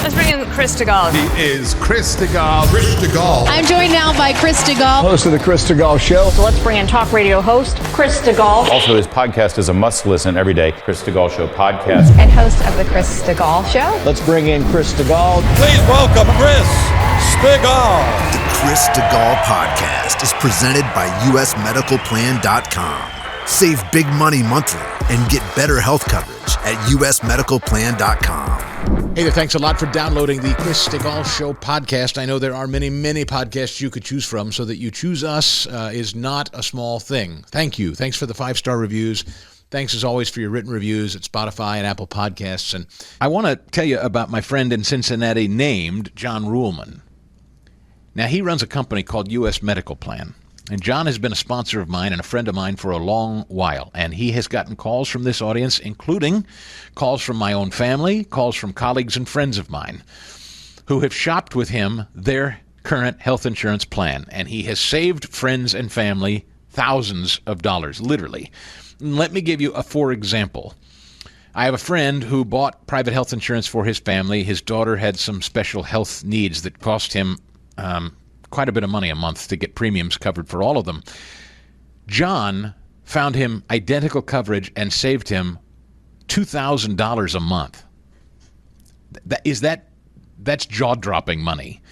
Let's bring in Chris Stigall. He is Chris Stigall. Chris Stigall. I'm joined now by Chris Stigall, host of the Chris Stigall Show. So let's bring in talk radio host Chris Stigall. Also, his podcast is a must-listen every day. Chris Stigall Show podcast. And host of the Chris Stigall Show. Let's bring in Chris Stigall. Please welcome Chris Stigall. The Chris Stigall podcast is presented by usmedicalplan.com. Save big money monthly and get better health coverage at usmedicalplan.com. Hey there, thanks a lot for downloading the Chris Stigall Show podcast. I know there are many, many podcasts you could choose from, so that you choose us is not a small thing. Thank you. Thanks for the 5-star reviews. Thanks, as always, for your written reviews at Spotify and Apple Podcasts. And I want to tell you about my friend in Cincinnati named John Ruhlman. Now, he runs a company called U.S. Medical Plan. And John has been a sponsor of mine and a friend of mine for a long while. And he has gotten calls from this audience, including calls from my own family, calls from colleagues and friends of mine who have shopped with him their current health insurance plan. And he has saved friends and family thousands of dollars, literally. Let me give you for example. I have a friend who bought private health insurance for his family. His daughter had some special health needs that cost him quite a bit of money a month to get premiums covered for all of them. John found him identical coverage and saved him $2,000 a month. That's jaw-dropping money.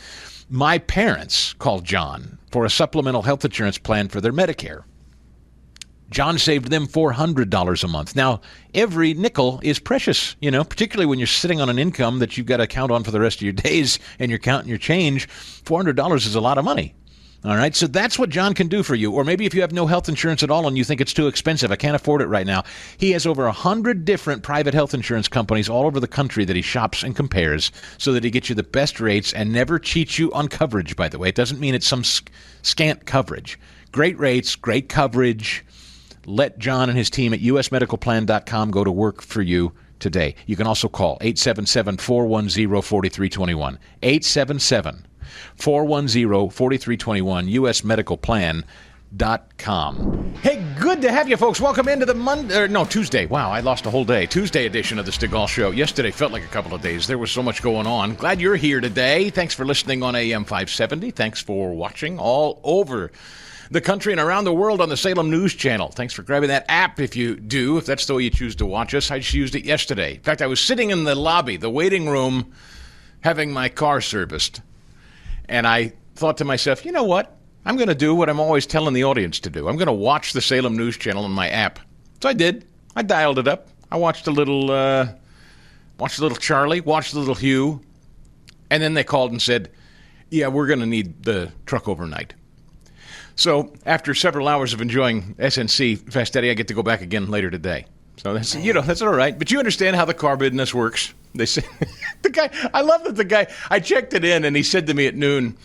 My parents called John for a supplemental health insurance plan for their Medicare. John saved them $400 a month. Now, every nickel is precious, particularly when you're sitting on an income that you've got to count on for the rest of your days and you're counting your change. $400 is a lot of money. All right, so that's what John can do for you. Or maybe if you have no health insurance at all and you think it's too expensive, I can't afford it right now. He has over 100 different private health insurance companies all over the country that he shops and compares so that he gets you the best rates and never cheats you on coverage, by the way. It doesn't mean it's some scant coverage. Great rates, great coverage. Let John and his team at usmedicalplan.com go to work for you today. You can also call 877-410-4321. 877-410-4321, usmedicalplan.com. Hey, good to have you folks. Welcome into the Tuesday. Wow, I lost a whole day. Tuesday edition of the Stigall Show. Yesterday felt like a couple of days. There was so much going on. Glad you're here today. Thanks for listening on AM 570. Thanks for watching all over the country and around the world on the Salem News Channel. Thanks for grabbing that app if that's the way you choose to watch us. I just used it yesterday. In fact, I was sitting in the lobby, the waiting room, having my car serviced. And I thought to myself, you know what? I'm going to do what I'm always telling the audience to do. I'm going to watch the Salem News Channel on my app. So I did. I dialed it up. I watched a little Charlie, watched a little Hugh. And then they called and said, yeah, we're going to need the truck overnight. So after several hours of enjoying SNC Fast Eddie, I get to go back again later today. So that's all right. But you understand how the car business works. They say I love that the guy, I checked it in and he said to me at noon,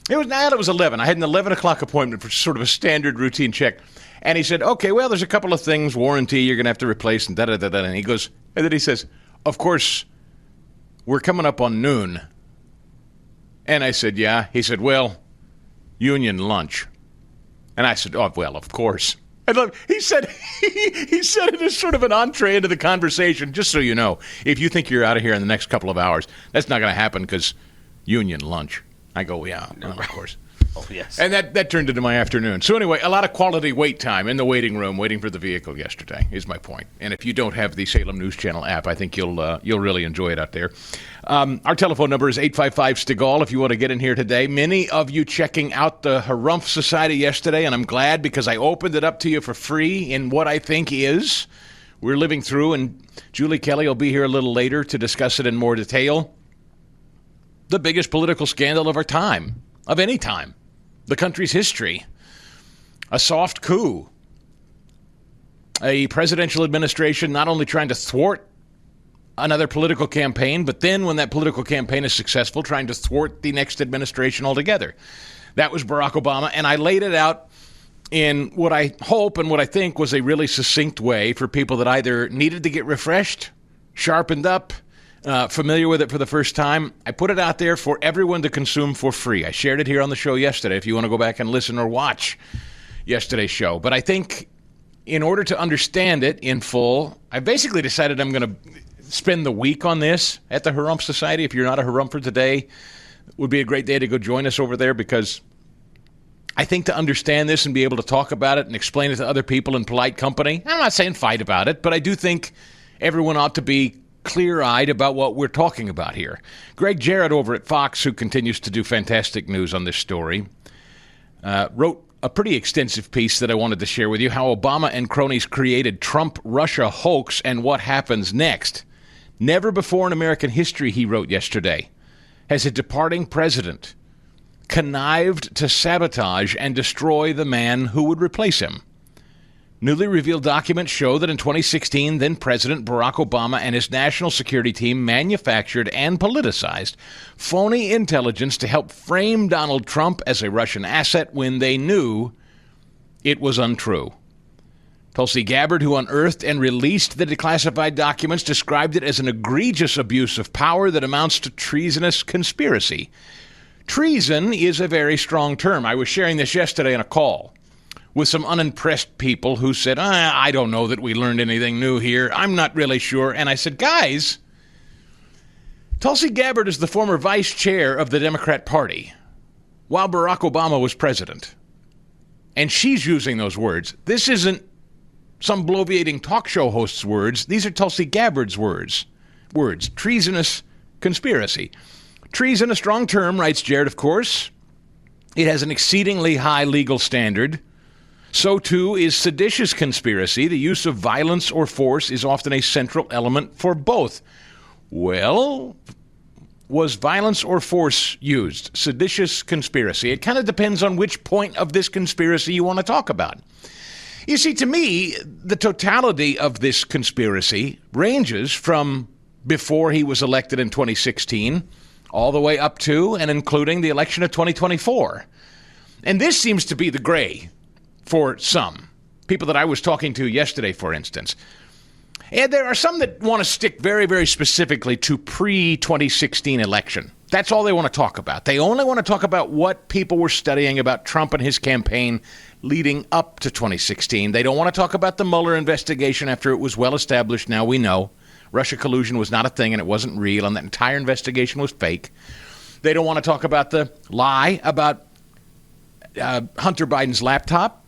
it was 11. I had an 11 o'clock appointment for sort of a standard routine check. And he said, okay, well, there's a couple of things, warranty you're going to have to replace and da-da-da-da. And then he says, of course, we're coming up on noon. And I said, yeah. He said, well, union lunch. And I said, oh, well, of course. He said it as sort of an entree into the conversation, just so you know. If you think you're out of here in the next couple of hours, that's not going to happen because union lunch. I go, yeah, well, of course. Oh, yes. And that turned into my afternoon. So anyway, a lot of quality wait time in the waiting room, waiting for the vehicle yesterday is my point. And if you don't have the Salem News Channel app, I think you'll really enjoy it out there. Our telephone number is 855-STIGALL if you want to get in here today. Many of you checking out the Harumph Society yesterday, and I'm glad because I opened it up to you for free in what I think is. We're living through, and Julie Kelly will be here a little later to discuss it in more detail. The biggest political scandal of our time, of any time. The country's history, a soft coup, a presidential administration not only trying to thwart another political campaign, but then when that political campaign is successful, trying to thwart the next administration altogether. That was Barack Obama, and I laid it out in what I hope and what I think was a really succinct way for people that either needed to get refreshed, sharpened up, familiar with it for the first time. I put it out there for everyone to consume for free. I shared it here on the show yesterday if you want to go back and listen or watch yesterday's show. But I think in order to understand it in full, I basically decided I'm going to spend the week on this at the Harump Society. If you're not a Harumper today, it would be a great day to go join us over there, because I think to understand this and be able to talk about it and explain it to other people in polite company, I'm not saying fight about it, but I do think everyone ought to be clear-eyed about what we're talking about here. Greg Jarrett over at Fox, who continues to do fantastic news on this story, wrote a pretty extensive piece that I wanted to share with you, how Obama and cronies created Trump-Russia hoax and what happens next. Never before in American history, he wrote yesterday, has a departing president connived to sabotage and destroy the man who would replace him. Newly revealed documents show that in 2016, then-President Barack Obama and his national security team manufactured and politicized phony intelligence to help frame Donald Trump as a Russian asset when they knew it was untrue. Tulsi Gabbard, who unearthed and released the declassified documents, described it as an egregious abuse of power that amounts to treasonous conspiracy. Treason is a very strong term. I was sharing this yesterday on a call with some unimpressed people who said, I don't know that we learned anything new here. I'm not really sure. And I said, guys, Tulsi Gabbard is the former vice chair of the Democrat Party while Barack Obama was president. And she's using those words. This isn't some bloviating talk show host's words. These are Tulsi Gabbard's words. Treasonous conspiracy. Treason, a strong term, writes Jarrett, of course. It has an exceedingly high legal standard. So, too, is seditious conspiracy. The use of violence or force is often a central element for both. Well, was violence or force used? Seditious conspiracy. It kind of depends on which point of this conspiracy you want to talk about. You see, to me, the totality of this conspiracy ranges from before he was elected in 2016 all the way up to and including the election of 2024. And this seems to be the gray for some people that I was talking to yesterday, for instance. And there are some that want to stick very, very specifically to pre-2016 election. That's all they want to talk about. They only want to talk about what people were studying about Trump and his campaign leading up to 2016. They don't want to talk about the Mueller investigation after it was well established. Now we know Russia collusion was not a thing and it wasn't real and that entire investigation was fake. They don't want to talk about the lie about Hunter Biden's laptop.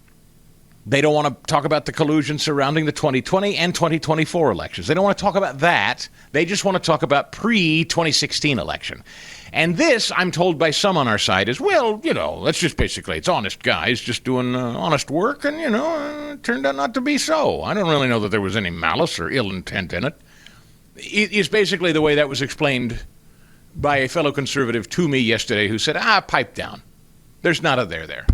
They don't want to talk about the collusion surrounding the 2020 and 2024 elections. They don't want to talk about that. They just want to talk about pre-2016 election. And this, I'm told by some on our side, is, well, that's just basically, it's honest guys just doing honest work, and, it turned out not to be so. I don't really know that there was any malice or ill intent in it. It is basically the way that was explained by a fellow conservative to me yesterday who said, pipe down. There's not a there.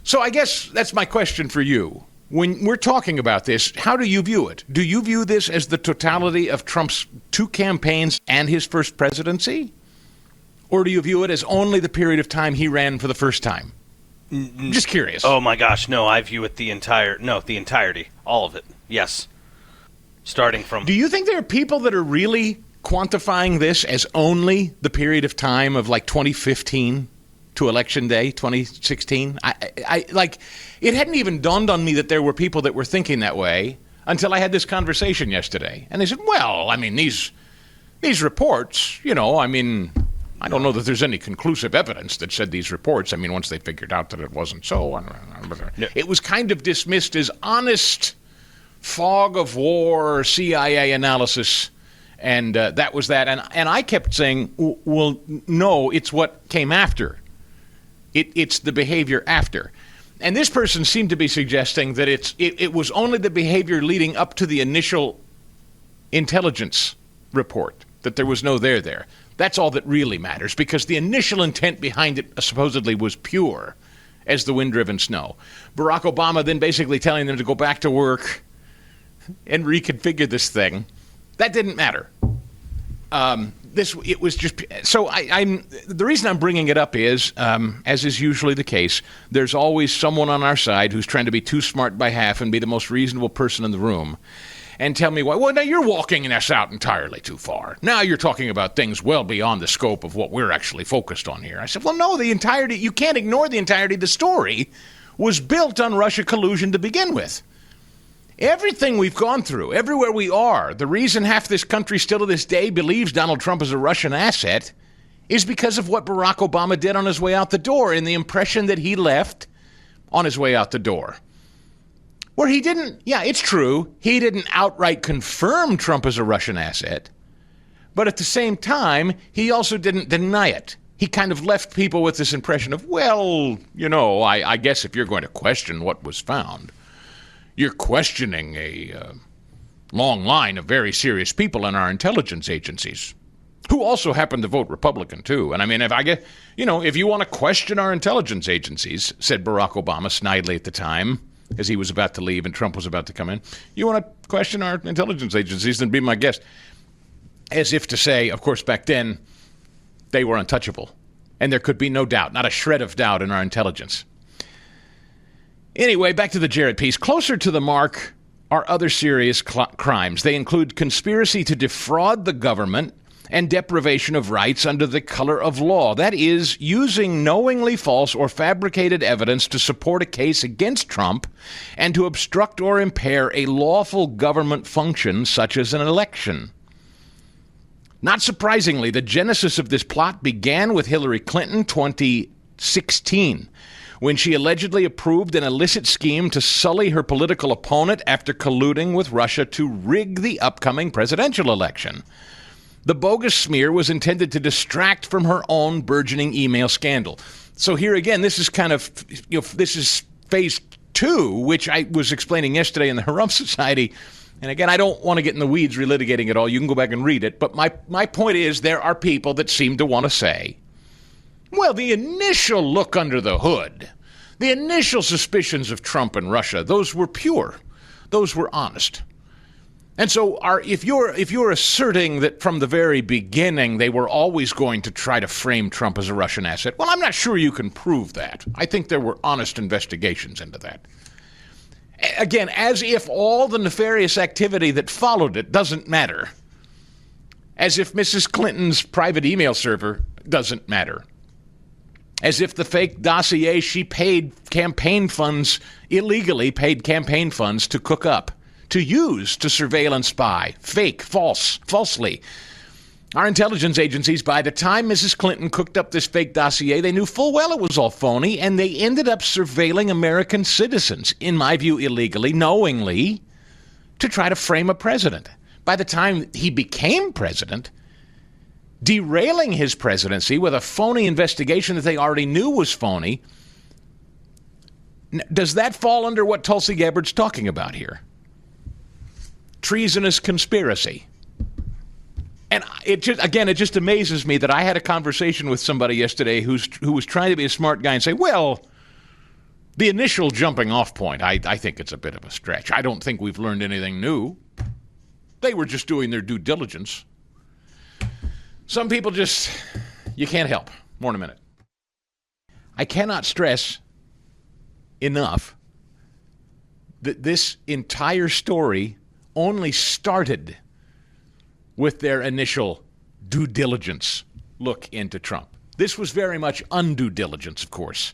So I guess that's my question for you. When we're talking about this, how do you view it? Do you view this as the totality of Trump's two campaigns and his first presidency? Or do you view it as only the period of time he ran for the first time? Just curious. Oh my gosh, no, I view it the entirety, all of it, yes. Starting from... Do you think there are people that are really quantifying this as only the period of time of like 2015 to Election Day, 2016? I it hadn't even dawned on me that there were people that were thinking that way until I had this conversation yesterday. And they said, well, I mean, these reports, I don't know that there's any conclusive evidence that said these reports. I mean, once they figured out that it wasn't so, it was kind of dismissed as honest fog of war CIA analysis, and that was that. And I kept saying, well, no, it's what came after. It's the behavior after. And this person seemed to be suggesting that it was only the behavior leading up to the initial intelligence report, that there was no there. That's all that really matters, because the initial intent behind it supposedly was pure as the wind-driven snow. Barack Obama then basically telling them to go back to work and reconfigure this thing. That didn't matter. It was just so. The reason I'm bringing it up is, as is usually the case, there's always someone on our side who's trying to be too smart by half and be the most reasonable person in the room, and tell me why. Well, now you're walking us out entirely too far. Now you're talking about things well beyond the scope of what we're actually focused on here. I said, well, no, the entirety. You can't ignore the entirety. The story was built on Russia collusion to begin with. Everything we've gone through, everywhere we are, the reason half this country still to this day believes Donald Trump is a Russian asset is because of what Barack Obama did on his way out the door and the impression that he left on his way out the door. Where he didn't, yeah, it's true, he didn't outright confirm Trump as a Russian asset, but at the same time, he also didn't deny it. He kind of left people with this impression of, well, I guess if you're going to question what was found, you're questioning a long line of very serious people in our intelligence agencies who also happen to vote Republican, too. And I mean, if you want to question our intelligence agencies, said Barack Obama snidely at the time, as he was about to leave and Trump was about to come in, you want to question our intelligence agencies, then be my guest. As if to say, of course, back then, they were untouchable. And there could be no doubt, not a shred of doubt in our intelligence. Anyway, back to the Jarrett piece. Closer to the mark are other serious crimes. They include conspiracy to defraud the government and deprivation of rights under the color of law. That is, using knowingly false or fabricated evidence to support a case against Trump and to obstruct or impair a lawful government function such as an election. Not surprisingly, the genesis of this plot began with Hillary Clinton 2016, when she allegedly approved an illicit scheme to sully her political opponent after colluding with Russia to rig the upcoming presidential election. The bogus smear was intended to distract from her own burgeoning email scandal. So here again, this is kind of, this is phase two, which I was explaining yesterday in the Harumph Society. And again, I don't want to get in the weeds relitigating it all. You can go back and read it. But my point is there are people that seem to want to say, well, the initial look under the hood, the initial suspicions of Trump and Russia, those were pure. Those were honest. And so if you're asserting that from the very beginning they were always going to try to frame Trump as a Russian asset, well, I'm not sure you can prove that. I think there were honest investigations into that. Again, as if all the nefarious activity that followed it doesn't matter. As if Mrs. Clinton's private email server doesn't matter. As if the fake dossier she paid campaign funds, illegally paid campaign funds to cook up, to use to surveil and spy, fake, falsely. Our intelligence agencies, by the time Mrs. Clinton cooked up this fake dossier, they knew full well it was all phony, and they ended up surveilling American citizens, in my view illegally, knowingly, to try to frame a president. By the time he became president, derailing his presidency with a phony investigation that they already knew was phony, does that fall under what Tulsi Gabbard's talking about here? Treasonous conspiracy. And it just amazes me that I had a conversation with somebody yesterday who was trying to be a smart guy and say, well, the initial jumping off point, I think it's a bit of a stretch. I don't think we've learned anything new. They were just doing their due diligence. Some people just, you can't help. More in a minute. I cannot stress enough that this entire story only started with their initial due diligence look into Trump. This was very much undue diligence, of course.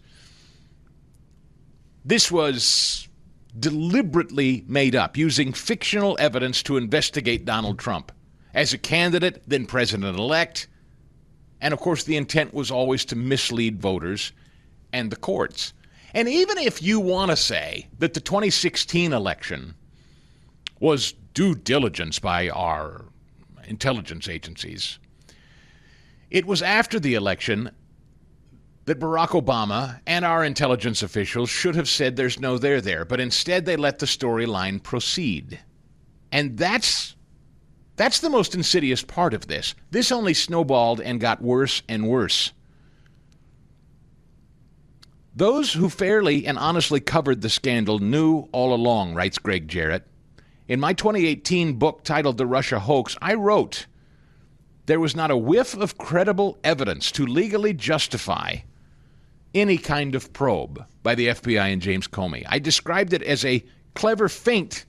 This was deliberately made up, using fictional evidence to investigate Donald Trump as a candidate, then president-elect. And, of course, the intent was always to mislead voters and the courts. And even if you want to say that the 2016 election was due diligence by our intelligence agencies, it was after the election that Barack Obama and our intelligence officials should have said there's no there, but instead they let the storyline proceed. And that's the most insidious part of this. This only snowballed and got worse and worse. Those who fairly and honestly covered the scandal knew all along, writes Greg Jarrett. In my 2018 book titled The Russia Hoax, I wrote, there was not a whiff of credible evidence to legally justify any kind of probe by the FBI and James Comey. I described it as a clever feint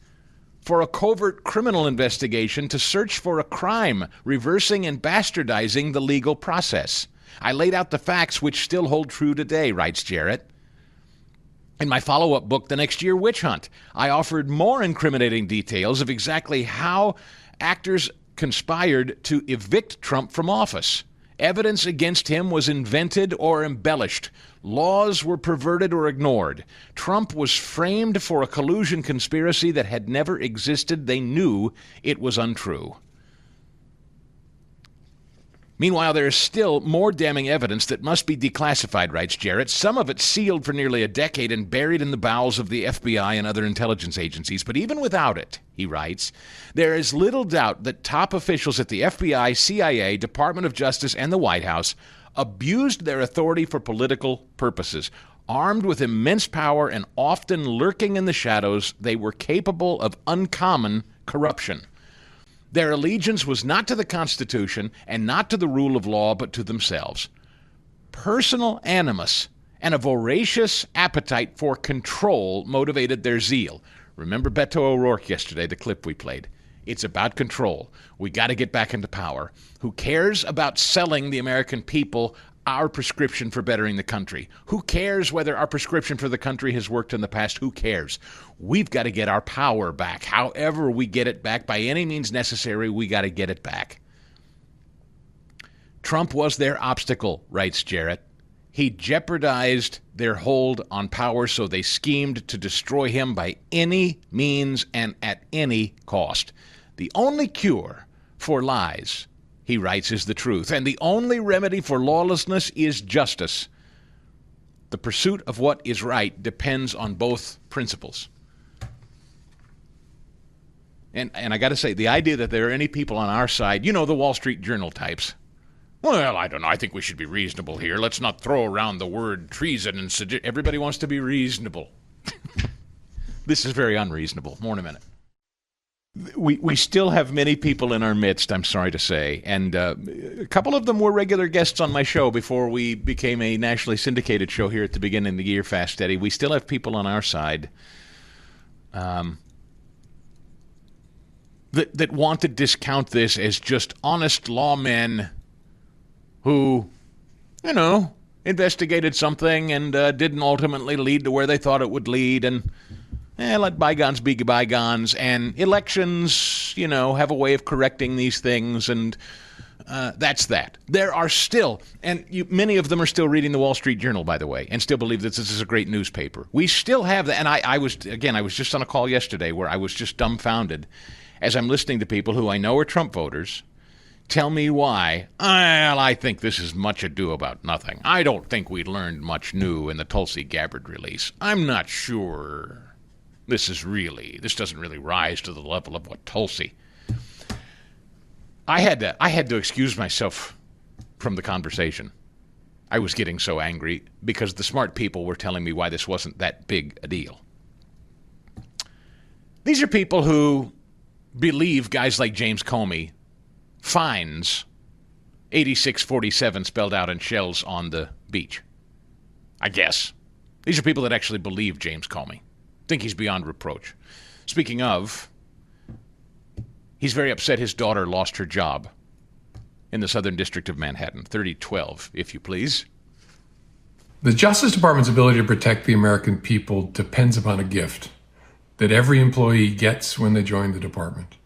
for a covert criminal investigation to search for a crime, reversing and bastardizing the legal process. I laid out the facts which still hold true today, writes Jarrett. In my follow-up book, The Next Year Witch Hunt, I offered more incriminating details of exactly how actors conspired to evict Trump from office. Evidence against him was invented or embellished. Laws were perverted or ignored. Trump was framed for a collusion conspiracy that had never existed. They knew it was untrue. Meanwhile, there is still more damning evidence that must be declassified, writes Jarrett, some of it sealed for nearly a decade and buried in the bowels of the FBI and other intelligence agencies. But even without it, he writes, there is little doubt that top officials at the FBI, CIA, Department of Justice, and the White House abused their authority for political purposes. Armed with immense power and often lurking in the shadows, they were capable of uncommon corruption. Their allegiance was not to the Constitution and not to the rule of law, but to themselves. Personal animus and a voracious appetite for control motivated their zeal. Remember Beto O'Rourke yesterday, the clip we played. It's about control. We got to get back into power. Who cares about selling the American people our prescription for bettering the country? Who cares whether our prescription for the country has worked in the past? Who cares? We've got to get our power back. However we get it back, by any means necessary, we got to get it back. Trump was their obstacle, writes Jarrett. He jeopardized their hold on power, so they schemed to destroy him by any means and at any cost. The only cure for lies, he writes, is the truth, and the only remedy for lawlessness is justice. The pursuit of what is right depends on both principles. And I got to say, the idea that there are any people on our side, the Wall Street Journal types, well, I don't know, I think we should be reasonable here. Let's not throw around the word treason and everybody wants to be reasonable. This is very unreasonable. More in a minute. We still have many people in our midst, I'm sorry to say, and a couple of them were regular guests on my show before we became a nationally syndicated show here at the beginning of the year, Fast Steady. We still have people on our side that want to discount this as just honest lawmen who, investigated something and didn't ultimately lead to where they thought it would lead, and let bygones be bygones, and elections, have a way of correcting these things, and that's that. There are still, and many of them are still reading the Wall Street Journal, by the way, and still believe that this is a great newspaper. We still have that, and I was just on a call yesterday where I was just dumbfounded as I'm listening to people who I know are Trump voters tell me why. Well, I think this is much ado about nothing. I don't think we learned much new in the Tulsi Gabbard release. I'm not sure this doesn't really rise to the level of what Tulsi. I had to excuse myself from the conversation. I was getting so angry because the smart people were telling me why this wasn't that big a deal. These are people who believe guys like James Comey finds 8647 spelled out in shells on the beach. I guess. These are people that actually believe James Comey. Think he's beyond reproach. Speaking of, he's very upset his daughter lost her job in the Southern District of Manhattan. 3012, if you please. The Justice Department's ability to protect the American people depends upon a gift that every employee gets when they join the department.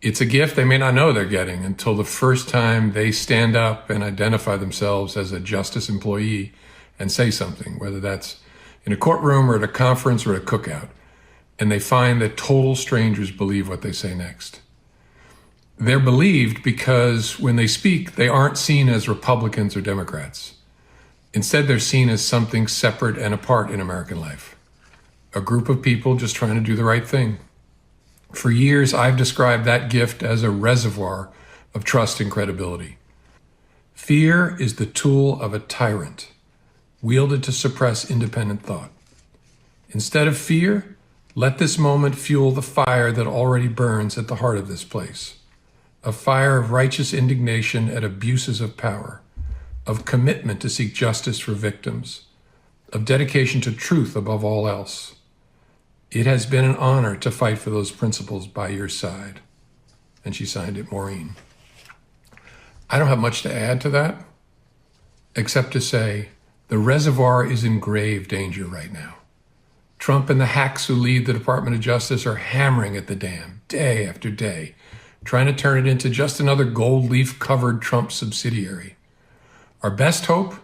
It's a gift they may not know they're getting until the first time they stand up and identify themselves as a justice employee and say something, whether that's in a courtroom or at a conference or at a cookout, and they find that total strangers believe what they say next. They're believed because when they speak, they aren't seen as Republicans or Democrats. Instead, they're seen as something separate and apart in American life. A group of people just trying to do the right thing. For years, I've described that gift as a reservoir of trust and credibility. Fear is the tool of a tyrant, wielded to suppress independent thought. Instead of fear, let this moment fuel the fire that already burns at the heart of this place. A fire of righteous indignation at abuses of power, of commitment to seek justice for victims, of dedication to truth above all else. It has been an honor to fight for those principles by your side. And she signed it, Maureen. I don't have much to add to that, except to say the reservoir is in grave danger right now. Trump and the hacks who lead the Department of Justice are hammering at the dam day after day, trying to turn it into just another gold leaf-covered Trump subsidiary. Our best hope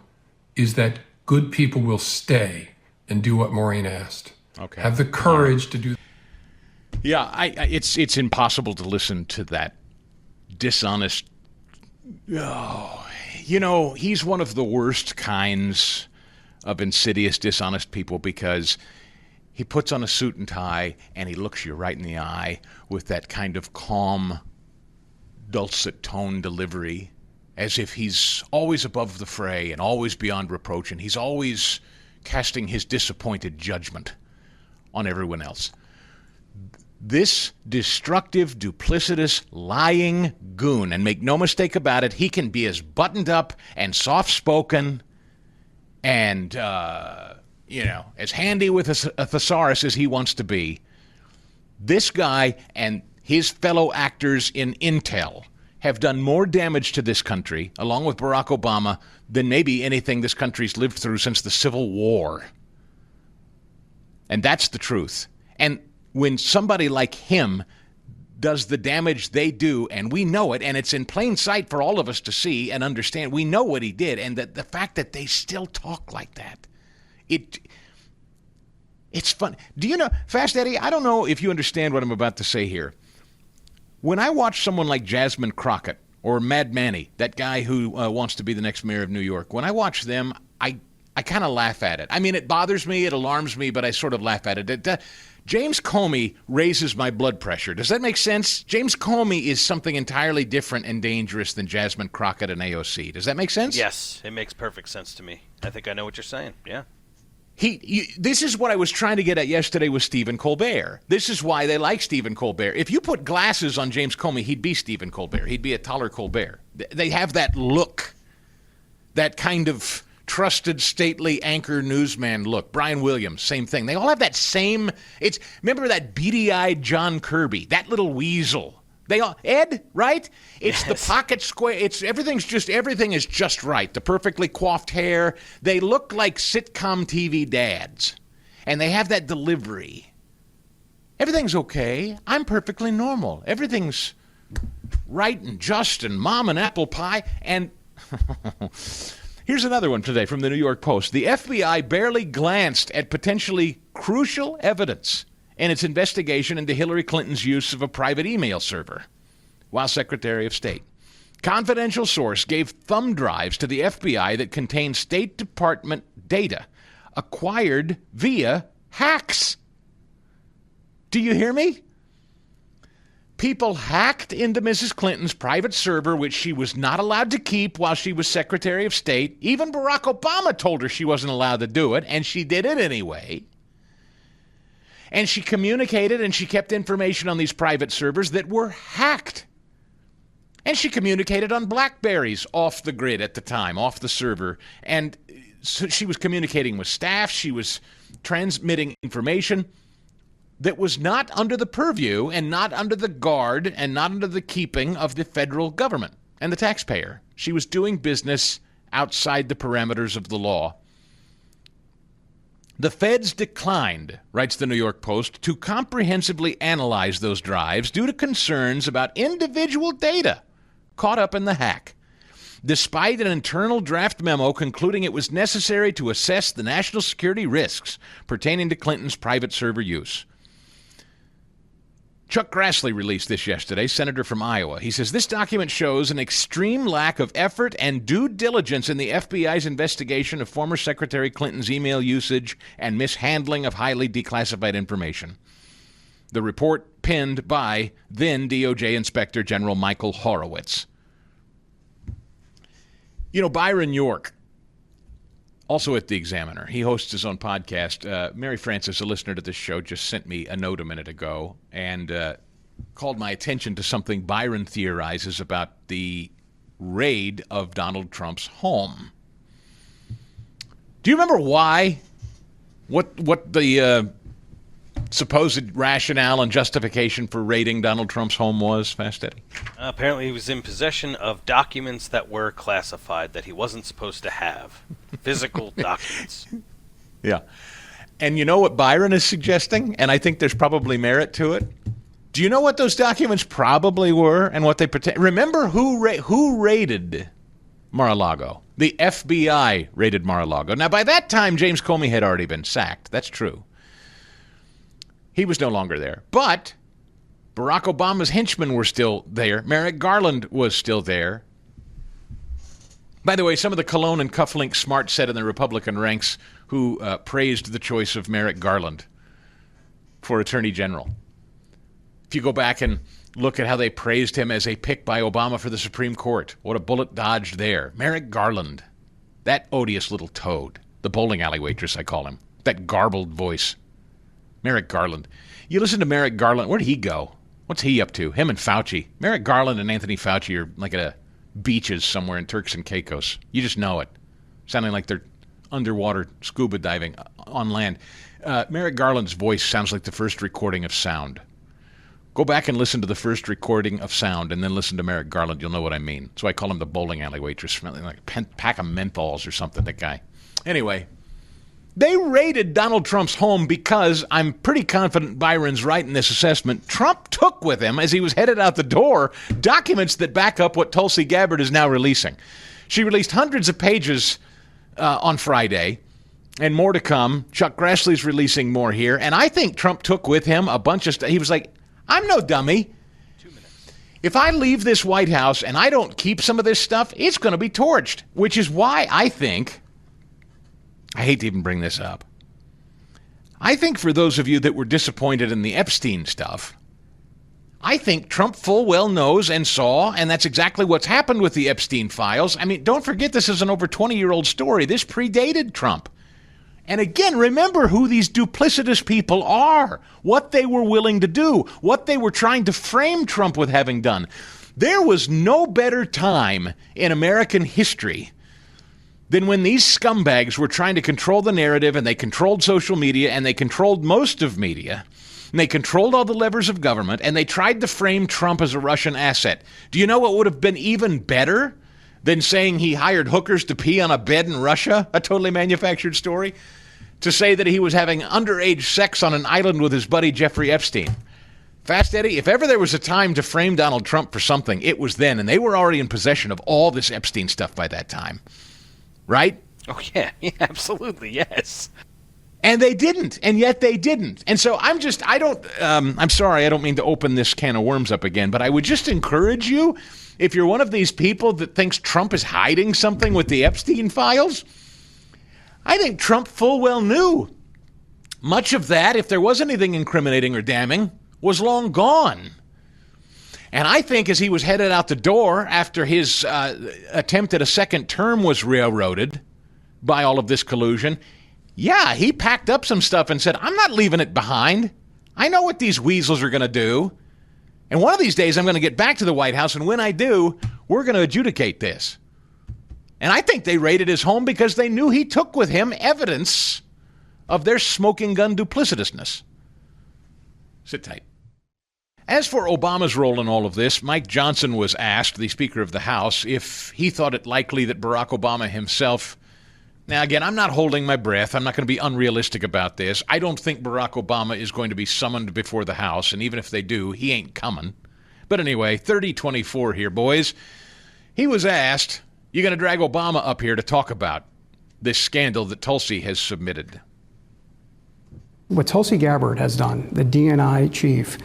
is that good people will stay and do what Maureen asked. Okay. Have the courage to do. Yeah, it's impossible to listen to that dishonest. Oh, he's one of the worst kinds of insidious, dishonest people because he puts on a suit and tie and he looks you right in the eye with that kind of calm, dulcet tone delivery, as if he's always above the fray and always beyond reproach, and he's always casting his disappointed judgment on everyone else. This destructive, duplicitous, lying goon, and make no mistake about it, he can be as buttoned up and soft-spoken and, as handy with a thesaurus as he wants to be. This guy and his fellow actors in Intel have done more damage to this country, along with Barack Obama, than maybe anything this country's lived through since the Civil War. And that's the truth. And when somebody like him does the damage they do, and we know it, and it's in plain sight for all of us to see and understand, we know what he did, and the fact that they still talk like that, it's fun. Do you know, Fast Eddie, I don't know if you understand what I'm about to say here. When I watch someone like Jasmine Crockett or Mad Manny, that guy who wants to be the next mayor of New York, when I watch them, I kind of laugh at it. I mean, it bothers me, it alarms me, but I sort of laugh at it. James Comey raises my blood pressure. Does that make sense? James Comey is something entirely different and dangerous than Jasmine Crockett and AOC. Does that make sense? Yes, it makes perfect sense to me. I think I know what you're saying. Yeah. This is what I was trying to get at yesterday with Steven Colbert. This is why they like Steven Colbert. If you put glasses on James Comey, he'd be Steven Colbert. He'd be a taller Colbert. They have that look, that kind of trusted, stately anchor newsman look. Brian Williams, same thing. They all have that same. Remember that beady-eyed John Kirby, that little weasel. They all Ed, right? It's yes. The pocket square. Everything is just right. The perfectly coiffed hair. They look like sitcom TV dads, and they have that delivery. Everything's okay. I'm perfectly normal. Everything's right and just and mom and apple pie. And here's another one today from the New York Post. The FBI barely glanced at potentially crucial evidence in its investigation into Hillary Clinton's use of a private email server while Secretary of State. Confidential source gave thumb drives to the FBI that contained State Department data acquired via hacks. Do you hear me? People hacked into Mrs. Clinton's private server, which she was not allowed to keep while she was Secretary of State. Even Barack Obama told her she wasn't allowed to do it, and she did it anyway. And she communicated and she kept information on these private servers that were hacked. And she communicated on BlackBerries off the grid at the time, off the server. And so she was communicating with staff. She was transmitting information that was not under the purview and not under the guard and not under the keeping of the federal government and the taxpayer. She was doing business outside the parameters of the law. The feds declined, writes the New York Post, to comprehensively analyze those drives due to concerns about individual data caught up in the hack, despite an internal draft memo concluding it was necessary to assess the national security risks pertaining to Clinton's private server use. Chuck Grassley released this yesterday, senator from Iowa. He says, this document shows an extreme lack of effort and due diligence in the FBI's investigation of former Secretary Clinton's email usage and mishandling of highly declassified information. The report penned by then DOJ Inspector General Michael Horowitz. You know, Byron York, also at The Examiner, he hosts his own podcast. Mary Frances, a listener to this show, just sent me a note a minute ago and called my attention to something Byron theorizes about the raid of Donald Trump's home. Do you remember why? What the supposed rationale and justification for raiding Donald Trump's home was, Fast Eddie? Apparently he was in possession of documents that were classified that he wasn't supposed to have. Physical documents. Yeah. And you know what Byron is suggesting? And I think there's probably merit to it. Do you know what those documents probably were and what they pretend? Remember who raided Mar-a-Lago? The FBI raided Mar-a-Lago. Now, by that time, James Comey had already been sacked. That's true. He was no longer there. But Barack Obama's henchmen were still there. Merrick Garland was still there. By the way, some of the cologne and cufflink smart set in the Republican ranks who praised the choice of Merrick Garland for Attorney General. If you go back and look at how they praised him as a pick by Obama for the Supreme Court, what a bullet dodged there. Merrick Garland, that odious little toad, the bowling alley waitress, I call him, that garbled voice. Merrick Garland. You listen to Merrick Garland, where'd he go? What's he up to? Him and Fauci. Merrick Garland and Anthony Fauci are like at a beaches somewhere in Turks and Caicos. You just know it. Sounding like they're underwater scuba diving on land. Merrick Garland's voice sounds like the first recording of sound. Go back and listen to the first recording of sound and then listen to Merrick Garland. You'll know what I mean. So I call him the bowling alley waitress, smelling like a pack of menthols or something, that guy. Anyway, they raided Donald Trump's home because, I'm pretty confident Byron's right in this assessment, Trump took with him, as he was headed out the door, documents that back up what Tulsi Gabbard is now releasing. She released hundreds of pages on Friday, and more to come. Chuck Grassley's releasing more here, and I think Trump took with him a bunch of stuff. He was like, I'm no dummy. 2 minutes. If I leave this White House and I don't keep some of this stuff, it's going to be torched, which is why I think, I hate to even bring this up, I think for those of you that were disappointed in the Epstein stuff, I think Trump full well knows and saw, and that's exactly what's happened with the Epstein files. I mean, don't forget this is an over 20-year-old story. This predated Trump. And again, remember who these duplicitous people are, what they were willing to do, what they were trying to frame Trump with having done. There was no better time in American history than when these scumbags were trying to control the narrative, and they controlled social media, and they controlled most of media, and they controlled all the levers of government, and they tried to frame Trump as a Russian asset. Do you know what would have been even better than saying he hired hookers to pee on a bed in Russia, a totally manufactured story? To say that he was having underage sex on an island with his buddy Jeffrey Epstein. Fast Eddie, if ever there was a time to frame Donald Trump for something, it was then, and they were already in possession of all this Epstein stuff by that time. Right? Oh, yeah, absolutely, yes. And they didn't, and yet they didn't. And so I'm sorry, I don't mean to open this can of worms up again, but I would just encourage you, if you're one of these people that thinks Trump is hiding something with the Epstein files, I think Trump full well knew much of that, if there was anything incriminating or damning, was long gone. And I think as he was headed out the door after his attempt at a second term was railroaded by all of this collusion, yeah, he packed up some stuff and said, I'm not leaving it behind. I know what these weasels are going to do. And one of these days I'm going to get back to the White House, and when I do, we're going to adjudicate this. And I think they raided his home because they knew he took with him evidence of their smoking gun duplicitousness. Sit tight. As for Obama's role in all of this, Mike Johnson was asked, the Speaker of the House, if he thought it likely that Barack Obama himself... Now, again, I'm not holding my breath. I'm not going to be unrealistic about this. I don't think Barack Obama is going to be summoned before the House, and even if they do, he ain't coming. But anyway, 30-24 here, boys. He was asked... You're going to drag Obama up here to talk about this scandal that Tulsi has submitted. What Tulsi Gabbard has done, the DNI chief,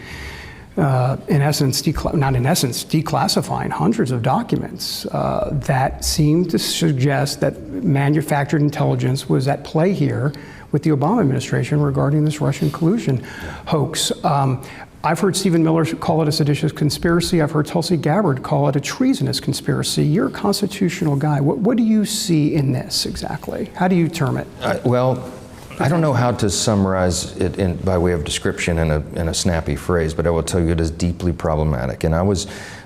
declassifying hundreds of documents that seem to suggest that manufactured intelligence was at play here with the Obama administration regarding this Russian collusion hoax. I've heard Stephen Miller call it a seditious conspiracy. I've heard Tulsi Gabbard call it a treasonous conspiracy. You're a constitutional guy. What do you see in this exactly? How do you term it? Well, I don't know how to summarize it by way of description in a snappy phrase, but I will tell you it is deeply problematic. And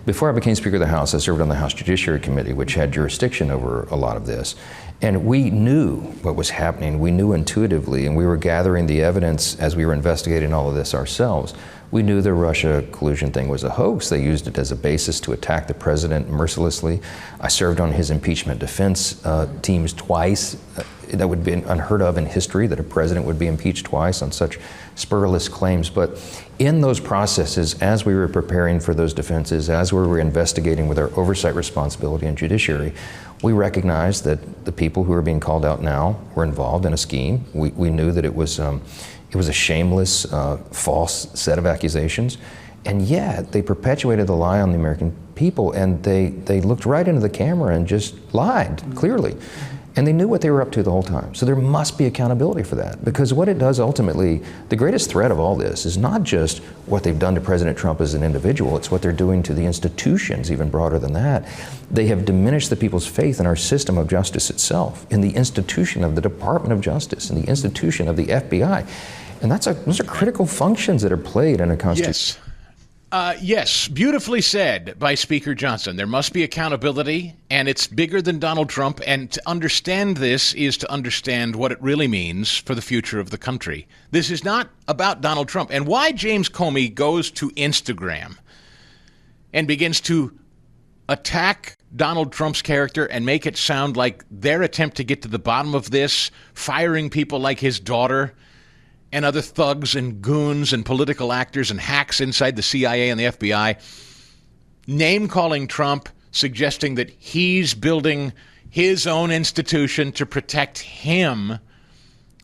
before I became Speaker of the House, I served on the House Judiciary Committee, which had jurisdiction over a lot of this. And we knew what was happening. We knew intuitively, and we were gathering the evidence as we were investigating all of this ourselves. We knew the Russia collusion thing was a hoax. They used it as a basis to attack the president mercilessly. I served on his impeachment defense teams twice. that would be unheard of in history, that a president would be impeached twice on such spurless claims. But in those processes, as we were preparing for those defenses, as we were investigating with our oversight responsibility and judiciary, we recognized that the people who are being called out now were involved in a scheme. We knew that it was a shameless, false set of accusations, and yet they perpetuated the lie on the American people, and they looked right into the camera and just lied, clearly. And they knew what they were up to the whole time. So there must be accountability for that, because what it does ultimately, the greatest threat of all this is not just what they've done to President Trump as an individual, it's what they're doing to the institutions, even broader than that. They have diminished the people's faith in our system of justice itself, in the institution of the Department of Justice, in the institution of the FBI. And those are critical functions that are played in a constitution. Yes, beautifully said by Speaker Johnson. There must be accountability, and it's bigger than Donald Trump. And to understand this is to understand what it really means for the future of the country. This is not about Donald Trump. And why James Comey goes to Instagram and begins to attack Donald Trump's character and make it sound like their attempt to get to the bottom of this, firing people like his daughter, and other thugs and goons and political actors and hacks inside the CIA and the FBI, name-calling Trump, suggesting that he's building his own institution to protect him,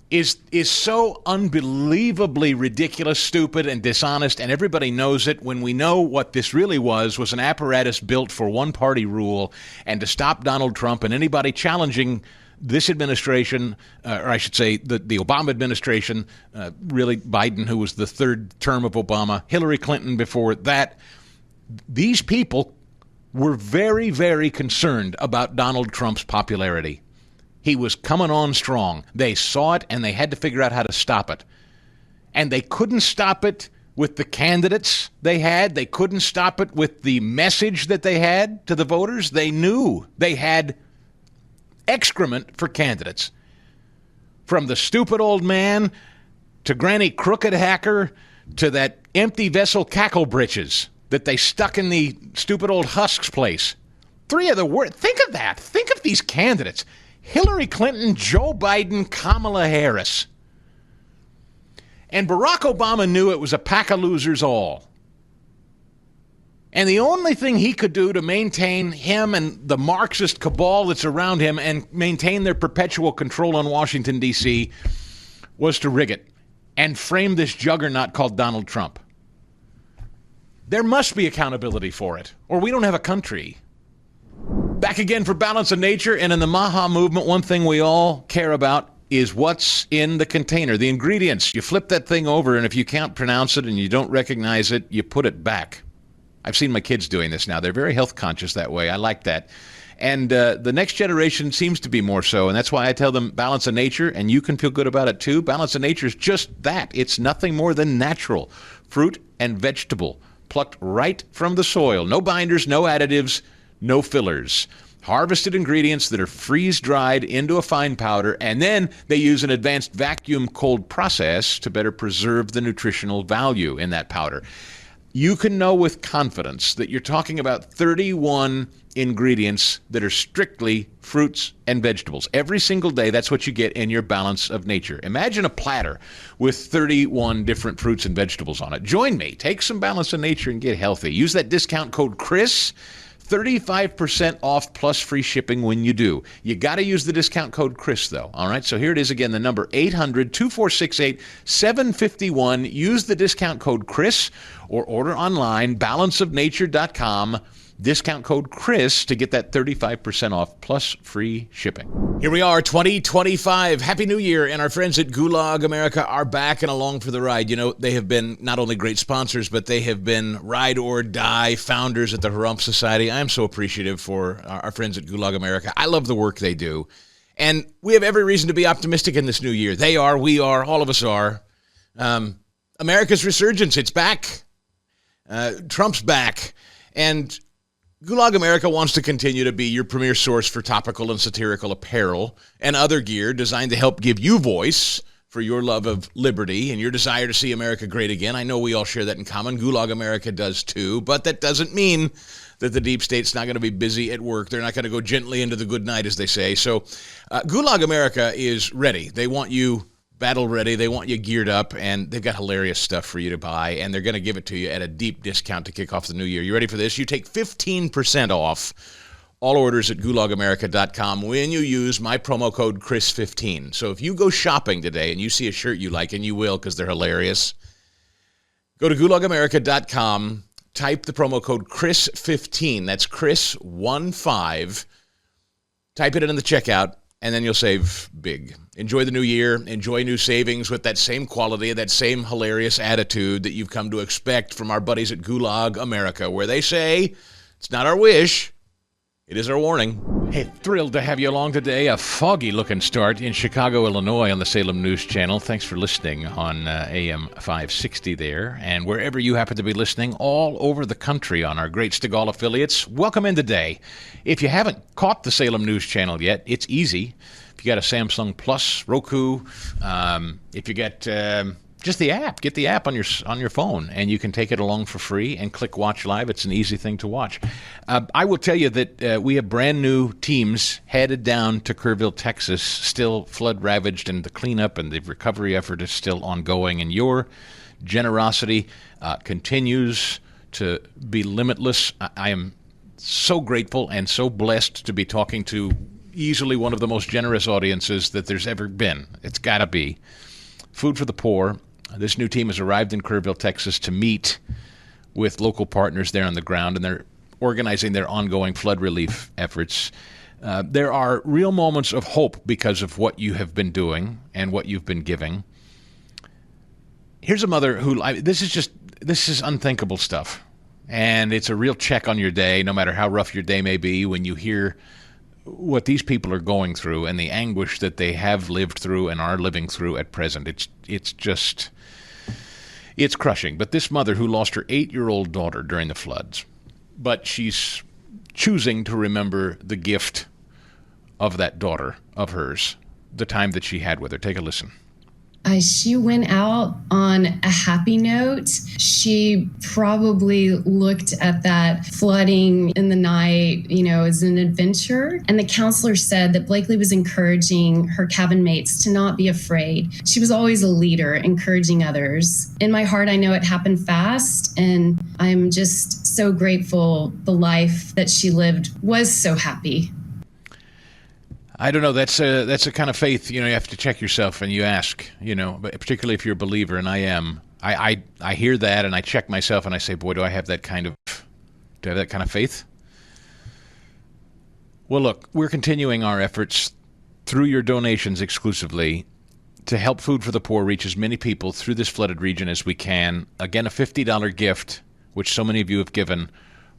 is so unbelievably ridiculous, stupid, and dishonest, and everybody knows it, when we know what this really was an apparatus built for one-party rule and to stop Donald Trump and anybody challenging this administration, or I should say the Obama administration, really Biden, who was the third term of Obama, Hillary Clinton before that. These people were very, very concerned about Donald Trump's popularity. He was coming on strong. They saw it, and they had to figure out how to stop it. And they couldn't stop it with the candidates they had. They couldn't stop it with the message that they had to the voters. They knew they had excrement for candidates. From the stupid old man to Granny Crooked Hacker to that empty vessel cackle britches that they stuck in the stupid old husks place. Three of the worst. Think of that. Think of these candidates. Hillary Clinton, Joe Biden, Kamala Harris. And Barack Obama knew it was a pack of losers all. And the only thing he could do to maintain him and the Marxist cabal that's around him and maintain their perpetual control on Washington, D.C., was to rig it and frame this juggernaut called Donald Trump. There must be accountability for it, or we don't have a country. Back again for Balance of Nature, and in the Maha movement, one thing we all care about is what's in the container, the ingredients. You flip that thing over, and if you can't pronounce it and you don't recognize it, you put it back. I've seen my kids doing this now. They're very health conscious that way. I like that. And the next generation seems to be more so, and that's why I tell them Balance of Nature, and you can feel good about it too. Balance of Nature is just that. It's nothing more than natural. Fruit and vegetable, plucked right from the soil. No binders, no additives, no fillers. Harvested ingredients that are freeze-dried into a fine powder, and then they use an advanced vacuum cold process to better preserve the nutritional value in that powder. You can know with confidence that you're talking about 31 ingredients that are strictly fruits and vegetables. Every single day, that's what you get in your Balance of Nature. Imagine a platter with 31 different fruits and vegetables on it. Join me. Take some Balance of Nature and get healthy. Use that discount code CHRIS. 35% off plus free shipping when you do. You got to use the discount code CHRIS, though. All right, so here it is again, the number 800-2468-751. Use the discount code CHRIS or order online, balanceofnature.com. Discount code CHRIS to get that 35% off plus free shipping. Here we are, 2025. Happy New Year. And our friends at Gulag America are back and along for the ride. You know, they have been not only great sponsors, but they have been ride or die founders at the Harump Society. I am so appreciative for our friends at Gulag America. I love the work they do. And we have every reason to be optimistic in this new year. They are, we are, all of us are. America's resurgence, it's back. Trump's back. And Gulag America wants to continue to be your premier source for topical and satirical apparel and other gear designed to help give you voice for your love of liberty and your desire to see America great again. I know we all share that in common. Gulag America does too, but that doesn't mean that the deep state's not going to be busy at work. They're not going to go gently into the good night, as they say. So Gulag America is ready. They want you battle ready. They want you geared up, and they've got hilarious stuff for you to buy, and they're going to give it to you at a deep discount to kick off the new year. You ready for this? You take 15% off all orders at gulagamerica.com when you use my promo code Chris15. So if you go shopping today and you see a shirt you like, and you will because they're hilarious, go to gulagamerica.com, type the promo code Chris15. That's Chris15. Type it in the checkout, and then you'll save big. Enjoy the new year. Enjoy new savings with that same quality, that same hilarious attitude that you've come to expect from our buddies at Gulag America, where they say, it's not our wish, it is our warning. Hey, thrilled to have you along today. A foggy-looking start in Chicago, Illinois on the Salem News Channel. Thanks for listening on AM 560 there. And wherever you happen to be listening, all over the country on our great Stigall affiliates, welcome in today. If you haven't caught the Salem News Channel yet, it's easy. If you got a Samsung Plus, Roku, if you got just the app, get the app on your phone, and you can take it along for free and click Watch Live. It's an easy thing to watch. I will tell you that we have brand new teams headed down to Kerrville, Texas, still flood ravaged, and the cleanup and the recovery effort is still ongoing. And your generosity continues to be limitless. I am so grateful and so blessed to be talking to easily one of the most generous audiences that there's ever been. It's got to be. Food for the Poor. This new team has arrived in Kerrville, Texas to meet with local partners there on the ground, and they're organizing their ongoing flood relief efforts. There are real moments of hope because of what you have been doing and what you've been giving. Here's a mother who, this is unthinkable stuff, and it's a real check on your day, no matter how rough your day may be, when you hear what these people are going through and the anguish that they have lived through and are living through at present. It's crushing. But this mother who lost her 8-year-old daughter during the floods, but she's choosing to remember the gift of that daughter of hers, the time that she had with her. Take a listen. She went out on a happy note. She probably looked at that flooding in the night, as an adventure. And the counselor said that Blakely was encouraging her cabin mates to not be afraid. She was always a leader, encouraging others. In my heart, I know it happened fast, and I'm just so grateful the life that she lived was so happy. I don't know. That's a kind of faith. You have to check yourself and you ask. But particularly if you're a believer, and I am. I hear that and I check myself and I say, boy, do I have that kind of faith? Well, look, we're continuing our efforts through your donations exclusively to help Food for the Poor reach as many people through this flooded region as we can. Again, a $50 gift, which so many of you have given,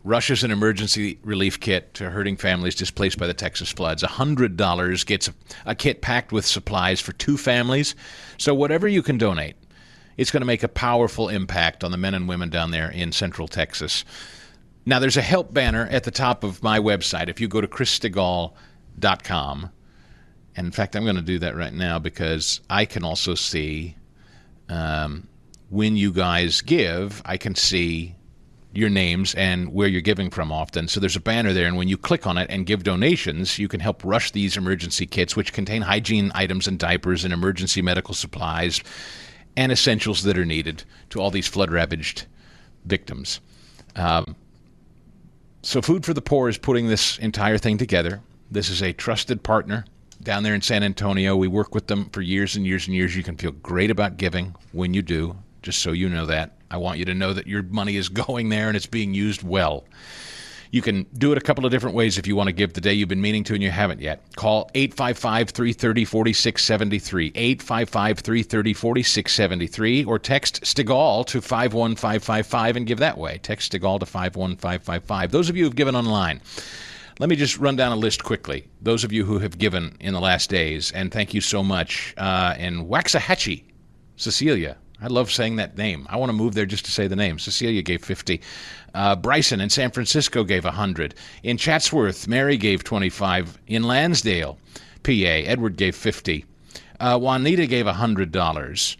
rushes an emergency relief kit to hurting families displaced by the Texas floods. $100 gets a kit packed with supplies for 2 families. So whatever you can donate, it's going to make a powerful impact on the men and women down there in Central Texas. Now, there's a help banner at the top of my website. If you go to ChrisStigall.com, and in fact, I'm going to do that right now because I can also see when you guys give, I can see your names and where you're giving from often. So there's a banner there, and when you click on it and give donations, you can help rush these emergency kits, which contain hygiene items and diapers and emergency medical supplies and essentials that are needed to all these flood-ravaged victims. So Food for the Poor is putting this entire thing together. This is a trusted partner down there in San Antonio. We work with them for years and years and years. You can feel great about giving when you do, just so you know that. I want you to know that your money is going there and it's being used well. You can do it a couple of different ways if you want to give the day you've been meaning to and you haven't yet. Call 855-330-4673, 855-330-4673, or text Stigall to 51555 and give that way. Text Stigall to 51555. Those of you who have given online, let me just run down a list quickly. Those of you who have given in the last days, and thank you so much. In Waxahachie, Cecilia. I love saying that name. I want to move there just to say the name. Cecilia gave 50. Bryson in San Francisco gave 100. In Chatsworth, Mary gave 25. In Lansdale, PA, Edward gave 50. Juanita gave $100.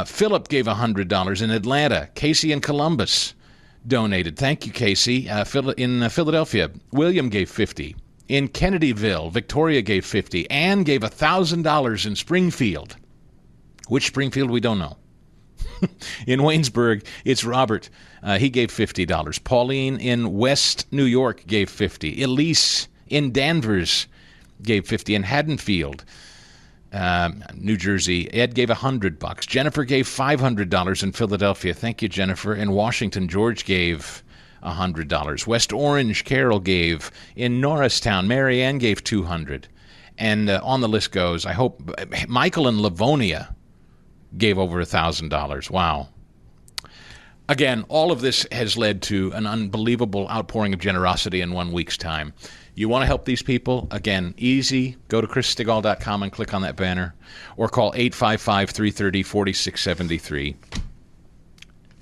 Philip gave $100 in Atlanta. Casey in Columbus donated. Thank you, Casey. In Philadelphia, William gave $50. In Kennedyville, Victoria gave $50. Ann gave $1,000 in Springfield. Which Springfield, we don't know. In Waynesburg, it's Robert. He gave $50. Pauline in West New York gave $50. Elise in Danvers gave $50. In Haddonfield, New Jersey, Ed gave $100. Jennifer gave $500 in Philadelphia. Thank you, Jennifer. In Washington, George gave $100. West Orange, Carol gave. In Norristown, Mary Ann gave $200. And on the list goes, I hope, Michael in Livonia gave over $1,000. Wow. Again, all of this has led to an unbelievable outpouring of generosity in 1 week's time. You want to help these people? Again, easy. Go to chrisstigall.com and click on that banner, or call 855-330-4673.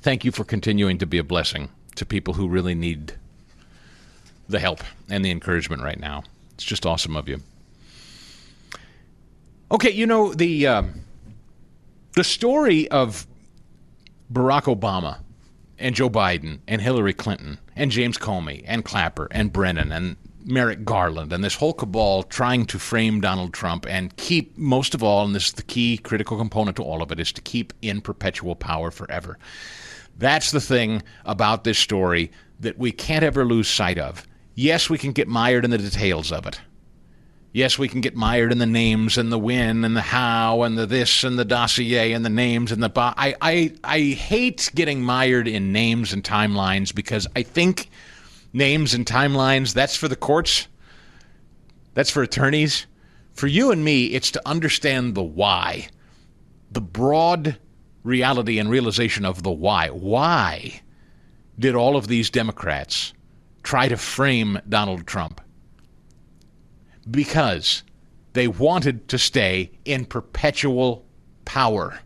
Thank you for continuing to be a blessing to people who really need the help and the encouragement right now. It's just awesome of you. Okay, you know, the story of Barack Obama and Joe Biden and Hillary Clinton and James Comey and Clapper and Brennan and Merrick Garland and this whole cabal trying to frame Donald Trump and keep, most of all, and this is the key critical component to all of it, is to keep in perpetual power forever. That's the thing about this story that we can't ever lose sight of. Yes, we can get mired in the details of it. Yes, we can get mired in the names and the when and the how and the this and the dossier and the names and the... I hate getting mired in names and timelines, because I think names and timelines, that's for the courts. That's for attorneys. For you and me, it's to understand the why. The broad reality and realization of the why. Why did all of these Democrats try to frame Donald Trump? Because they wanted to stay in perpetual power.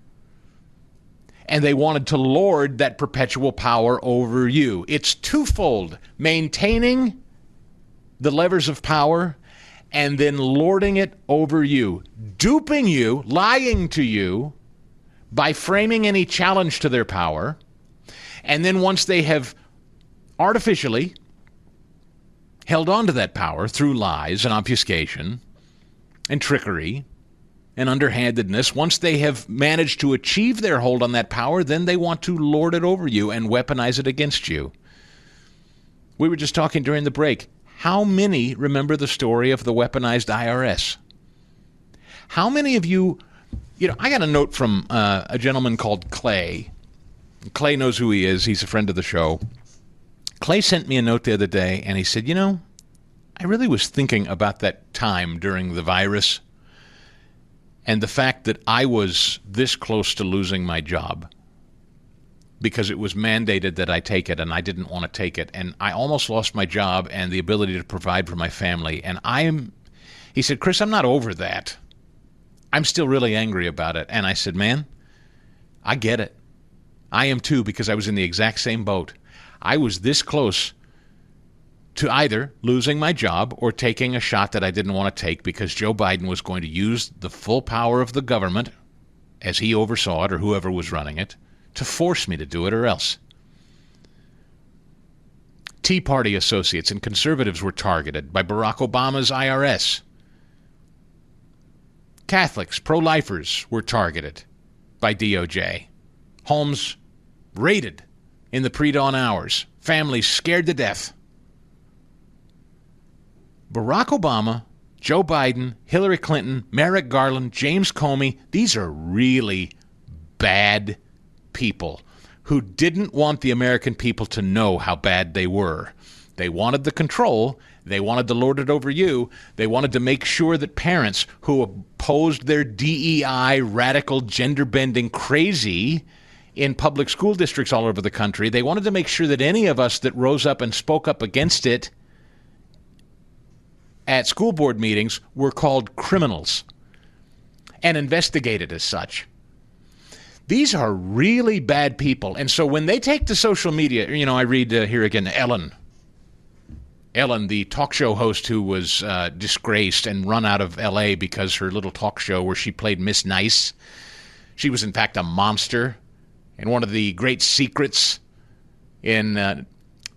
And they wanted to lord that perpetual power over you. It's twofold: maintaining the levers of power and then lording it over you, duping you, lying to you by framing any challenge to their power. And then once they have artificially held on to that power through lies and obfuscation and trickery and underhandedness, once they have managed to achieve their hold on that power, then they want to lord it over you and weaponize it against you. We were just talking during the break. How many remember the story of the weaponized IRS? How many of you, I got a note from a gentleman called Clay. Clay knows who he is. He's a friend of the show. Clay sent me a note the other day, and he said, I really was thinking about that time during the virus and the fact that I was this close to losing my job because it was mandated that I take it, and I didn't want to take it. And I almost lost my job and the ability to provide for my family. And he said, Chris, I'm not over that. I'm still really angry about it. And I said, man, I get it. I am too, because I was in the exact same boat. I was this close to either losing my job or taking a shot that I didn't want to take because Joe Biden was going to use the full power of the government, as he oversaw it or whoever was running it, to force me to do it or else. Tea Party associates and conservatives were targeted by Barack Obama's IRS. Catholics, pro-lifers were targeted by DOJ. Homes raided in the pre-dawn hours. Families scared to death. Barack Obama, Joe Biden, Hillary Clinton, Merrick Garland, James Comey, these are really bad people who didn't want the American people to know how bad they were. They wanted the control. They wanted to lord it over you. They wanted to make sure that parents who opposed their DEI, radical, gender-bending crazy in public school districts all over the country, they wanted to make sure that any of us that rose up and spoke up against it at school board meetings were called criminals and investigated as such. These are really bad people. And so when they take to social media, I read here again, Ellen Ellen, the talk show host who was disgraced and run out of L.A. because her little talk show where she played Miss Nice, she was in fact a monster. And one of the great secrets in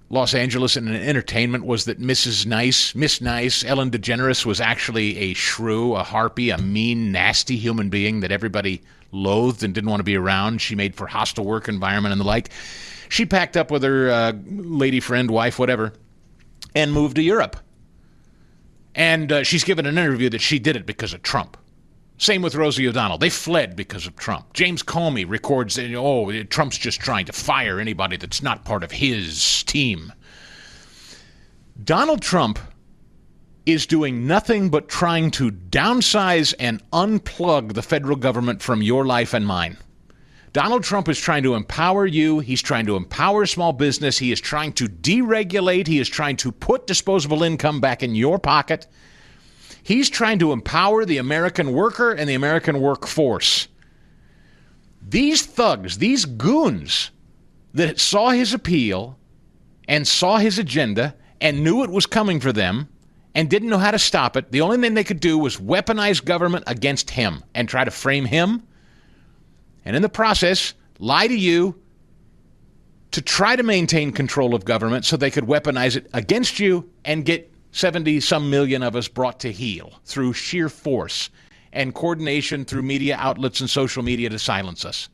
Los Angeles and entertainment was that Miss Nice, Ellen DeGeneres, was actually a shrew, a harpy, a mean, nasty human being that everybody loathed and didn't want to be around. She made for hostile work environment and the like. She packed up with her lady friend, wife, whatever, and moved to Europe. And she's given an interview that she did it because of Trump. Same with Rosie O'Donnell. They fled because of Trump. James Comey records that, Trump's just trying to fire anybody that's not part of his team. Donald Trump is doing nothing but trying to downsize and unplug the federal government from your life and mine. Donald Trump is trying to empower you. He's trying to empower small business. He is trying to deregulate. He is trying to put disposable income back in your pocket. He's trying to empower the American worker and the American workforce. These thugs, these goons that saw his appeal and saw his agenda and knew it was coming for them and didn't know how to stop it, the only thing they could do was weaponize government against him and try to frame him, and in the process, lie to you to try to maintain control of government so they could weaponize it against you and get 70-some million of us brought to heel through sheer force and coordination through media outlets and social media to silence us.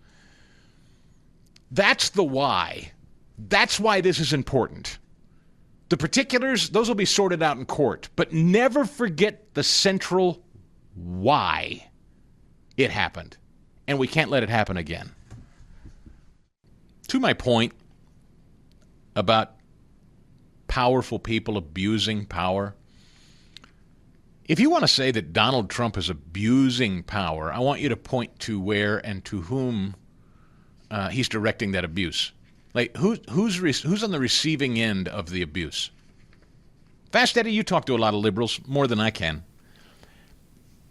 That's the why. That's why this is important. The particulars, those will be sorted out in court, but never forget the central why it happened. And we can't let it happen again. To my point about powerful people abusing power, if you want to say that Donald Trump is abusing power, I want you to point to where and to whom he's directing that abuse. Like, who's on the receiving end of the abuse? Fast Eddie, you talk to a lot of liberals, more than I can.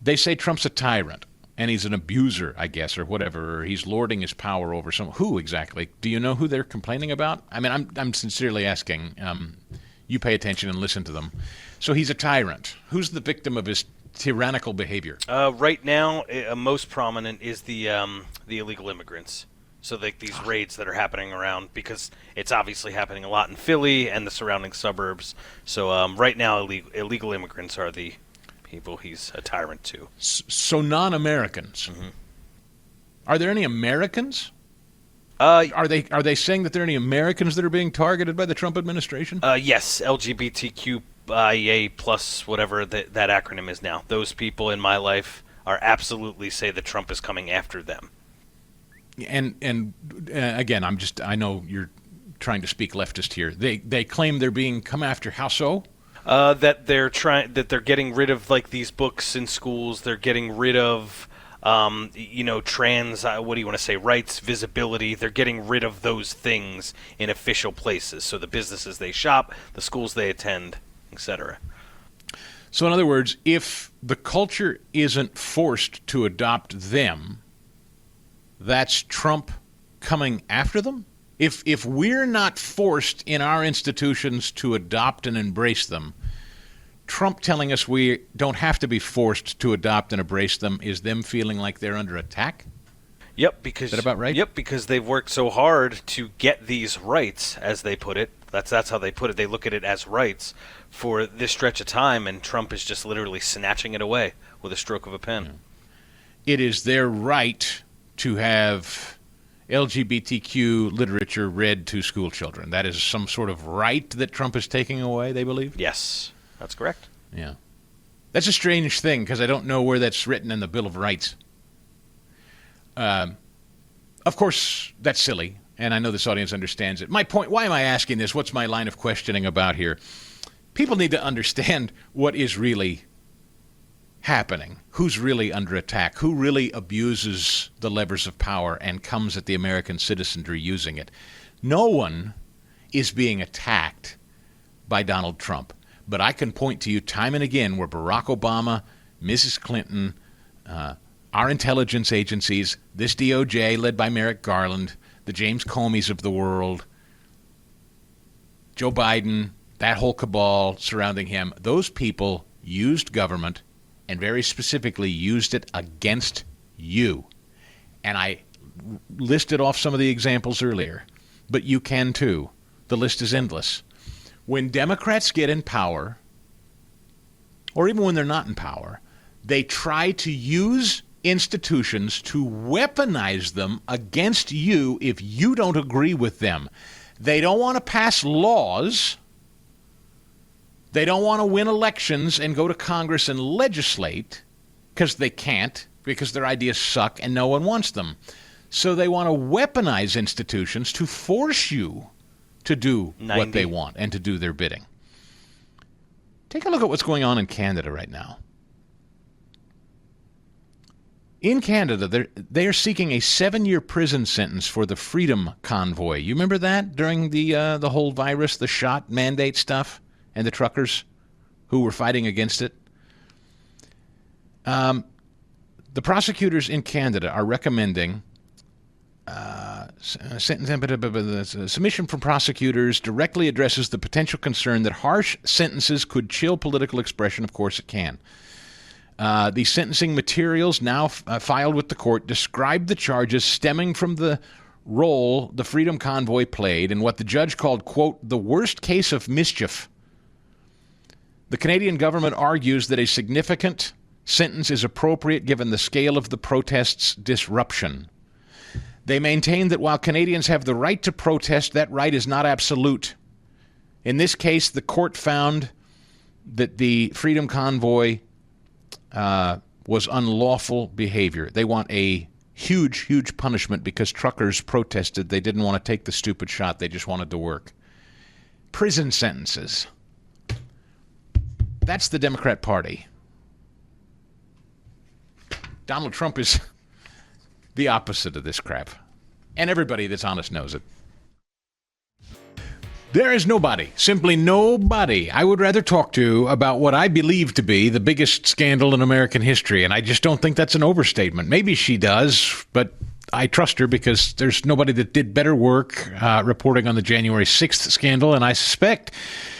They say Trump's a tyrant, and he's an abuser, I guess, or whatever. Or he's lording his power over someone. Who exactly? Do you know who they're complaining about? I mean, I'm sincerely asking. You pay attention and listen to them. So he's a tyrant. Who's the victim of his tyrannical behavior? Right now, most prominent is the illegal immigrants. So these raids that are happening around, because it's obviously happening a lot in Philly and the surrounding suburbs. So right now, illegal immigrants are the people he's a tyrant to. So non-Americans. Mm-hmm. Are there any Americans? Are they saying that there are any Americans that are being targeted by the Trump administration? Yes, LGBTQIA plus whatever that acronym is now. Those people in my life are absolutely say that Trump is coming after them. And again, I know you're trying to speak leftist here. They claim they're being come after. How so? That they're getting rid of like these books in schools. They're getting rid of trans, what do you want to say, rights, visibility. They're getting rid of those things in official places. So the businesses they shop, the schools they attend, etc. So in other words, if the culture isn't forced to adopt them, that's Trump coming after them? If we're not forced in our institutions to adopt and embrace them, Trump telling us we don't have to be forced to adopt and embrace them is them feeling like they're under attack? Yep, because is that about right? Yep, because they've worked so hard to get these rights, as they put it. That's how they put it. They look at it as rights for this stretch of time, and Trump is just literally snatching it away with a stroke of a pen. It is their right to have LGBTQ literature read to school children. That is some sort of right that Trump is taking away, they believe? Yes, that's correct. Yeah. That's a strange thing, because I don't know where that's written in the Bill of Rights. Of course, that's silly, and I know this audience understands it. My point, why am I asking this? What's my line of questioning about here? People need to understand what is really happening, who's really under attack, who really abuses the levers of power and comes at the American citizenry using it. No one is being attacked by Donald Trump, but I can point to you time and again where Barack Obama, Mrs. Clinton, our intelligence agencies, this DOJ led by Merrick Garland, the James Comeys of the world, Joe Biden, that whole cabal surrounding him, those people used government and very specifically used it against you. And I listed off some of the examples earlier, but you can too. The list is endless. When Democrats get in power, or even when they're not in power, they try to use institutions to weaponize them against you if you don't agree with them. They don't want to pass laws. They don't want to win elections and go to Congress and legislate because they can't, because their ideas suck and no one wants them. So they want to weaponize institutions to force you to do what they want and to do their bidding. Take a look at what's going on in Canada right now. In Canada, they are seeking a 7-year prison sentence for the Freedom Convoy. You remember that during the whole virus, the shot mandate stuff, and the truckers who were fighting against it? The prosecutors in Canada are recommending submission from prosecutors directly addresses the potential concern that harsh sentences could chill political expression. Of course it can. The sentencing materials now filed with the court describe the charges stemming from the role the Freedom Convoy played in what the judge called, quote, the worst case of mischief. The Canadian government argues that a significant sentence is appropriate given the scale of the protests' disruption. They maintain that while Canadians have the right to protest, that right is not absolute. In this case, the court found that the Freedom Convoy was unlawful behavior. They want a huge, huge punishment because truckers protested. They didn't want to take the stupid shot. They just wanted to work. Prison sentences. That's the Democrat Party. Donald Trump is the opposite of this crap. And everybody that's honest knows it. There is nobody, simply nobody, I would rather talk to about what I believe to be the biggest scandal in American history. And I just don't think that's an overstatement. Maybe she does, but I trust her because there's nobody that did better work reporting on the January 6th scandal. And I suspect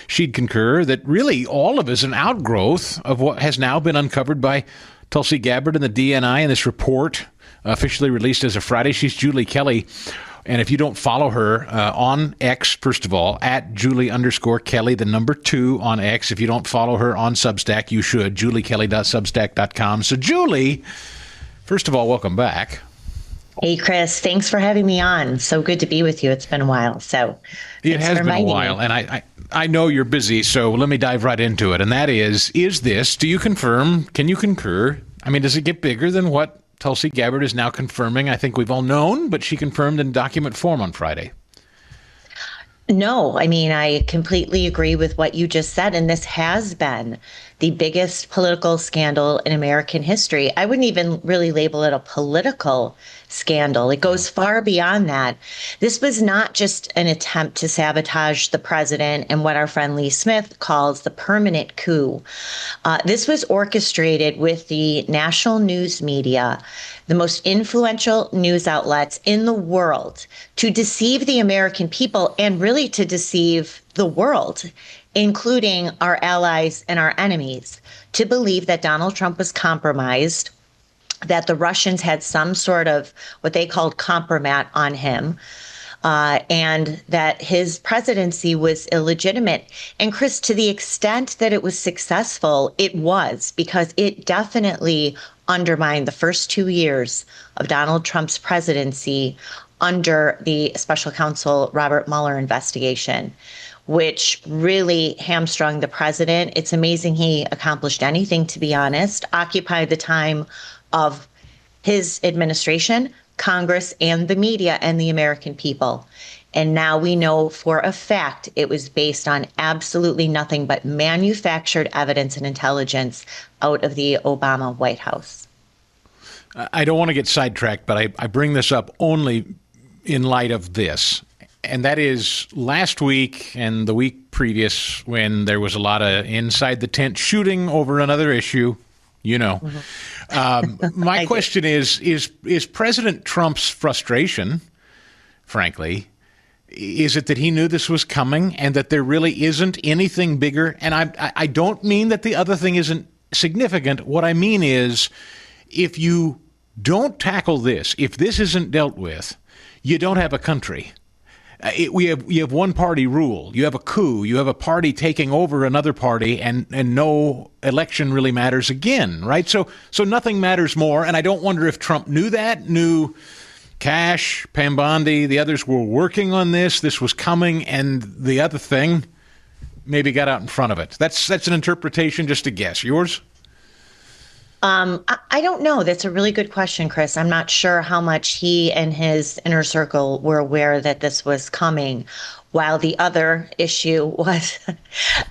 she'd concur that really all of it is an outgrowth of what has now been uncovered by Tulsi Gabbard and the DNI in this report officially released as of Friday. She's Julie Kelly. And if you don't follow her on X, first of all, at Julie_Kelly, the number 2 on X. If you don't follow her on Substack, you should. JulieKelly.substack.com. So, Julie, first of all, welcome back. Hey, Chris. Thanks for having me on. So good to be with you. It's been a while. So it has been a while. And I know you're busy, so let me dive right into it. And that is this, do you confirm, can you concur? I mean, does it get bigger than what Tulsi Gabbard is now confirming? I think we've all known, but she confirmed in document form on Friday. No, I mean, I completely agree with what you just said. And this has been the biggest political scandal in American history. I wouldn't even really label it a political scandal. It goes far beyond that. This was not just an attempt to sabotage the president and what our friend Lee Smith calls the permanent coup. This was orchestrated with the national news media, the most influential news outlets in the world, to deceive the American people and really to deceive the world, including our allies and our enemies, to believe that Donald Trump was compromised, that the Russians had some sort of what they called compromat on him, and that his presidency was illegitimate. And Chris, to the extent that it was successful, it was, because it definitely undermined the first 2 years of Donald Trump's presidency under the special counsel Robert Mueller investigation, which really hamstrung the president. It's amazing he accomplished anything, to be honest, occupied the time of his administration, Congress, and the media and the American people. And now we know for a fact it was based on absolutely nothing but manufactured evidence and intelligence out of the Obama White House. I don't want to get sidetracked, but I bring this up only in light of this. And that is last week and the week previous, when there was a lot of inside the tent shooting over another issue, you know. My question is President Trump's frustration, frankly, Is it that he knew this was coming and that there really isn't anything bigger? And I don't mean that the other thing isn't significant. What I mean is, if you don't tackle this, if this isn't dealt with, you don't have a country. You have one party rule. You have a coup. You have a party taking over another party, and no election really matters again, right? So nothing matters more. And I don't wonder if Trump knew that, knew Cash, Pambondi, the others were working on this. This was coming, and the other thing maybe got out in front of it. That's an interpretation, just a guess. Yours? I don't know. That's a really good question, Chris. I'm not sure how much he and his inner circle were aware that this was coming, while the other issue was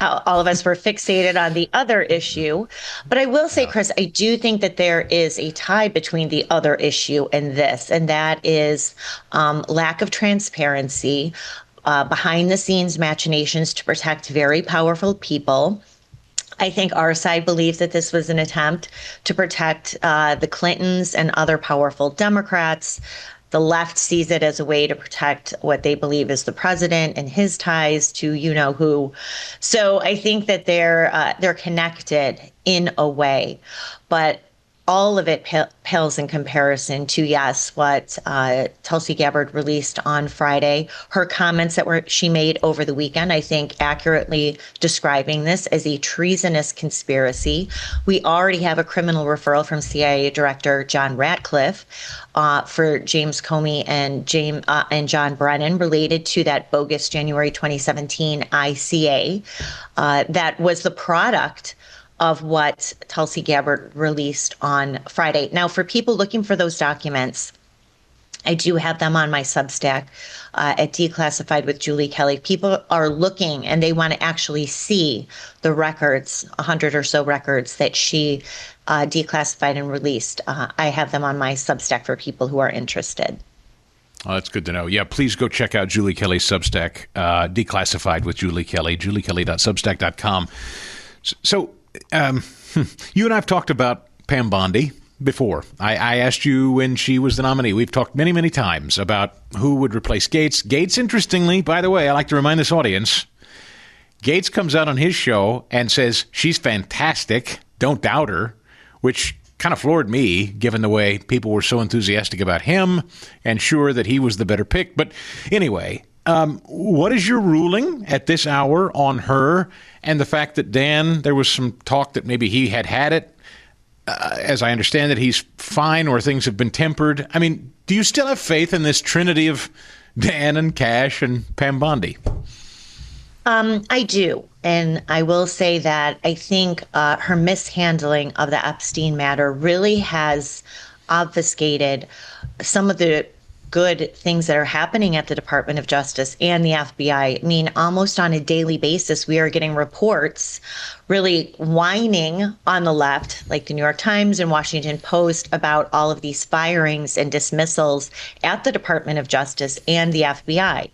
all of us were fixated on the other issue. But I will say, Chris, I do think that there is a tie between the other issue and this, and that is lack of transparency, behind the scenes machinations to protect very powerful people. I think our side believes that this was an attempt to protect the Clintons and other powerful Democrats. The left sees it as a way to protect what they believe is the president and his ties to you know who. So I think that they're connected in a way, but all of it pales in comparison to, yes, what Tulsi Gabbard released on Friday. Her comments that she made over the weekend, I think, accurately describing this as a treasonous conspiracy. We already have a criminal referral from CIA Director John Ratcliffe for James Comey and John Brennan related to that bogus January 2017 ICA that was the product of what Tulsi Gabbard released on Friday. Now, for people looking for those documents, I do have them on my Substack at Declassified with Julie Kelly. People are looking and they want to actually see the records, 100 or so records that she declassified and released. I have them on my Substack for people who are interested. Oh, that's good to know. Yeah, please go check out Julie Kelly's Substack, Declassified with Julie Kelly, juliekelly.substack.com. So, you and I have talked about Pam Bondi before. I asked you when she was the nominee. We've talked many, many times about who would replace Gates. Gates, interestingly, by the way, I like to remind this audience, Gates comes out on his show and says she's fantastic, don't doubt her, which kind of floored me, given the way people were so enthusiastic about him and sure that he was the better pick. But anyway, what is your ruling at this hour on her and the fact that Dan, there was some talk that maybe he had it. As I understand it, he's fine or things have been tempered. I mean, do you still have faith in this trinity of Dan and Cash and Pam Bondi? I do. And I will say that I think her mishandling of the Epstein matter really has obfuscated some of the good things that are happening at the Department of Justice and the FBI. I mean, almost on a daily basis, we are getting reports really whining on the left, like the New York Times and Washington Post, about all of these firings and dismissals at the Department of Justice and the FBI.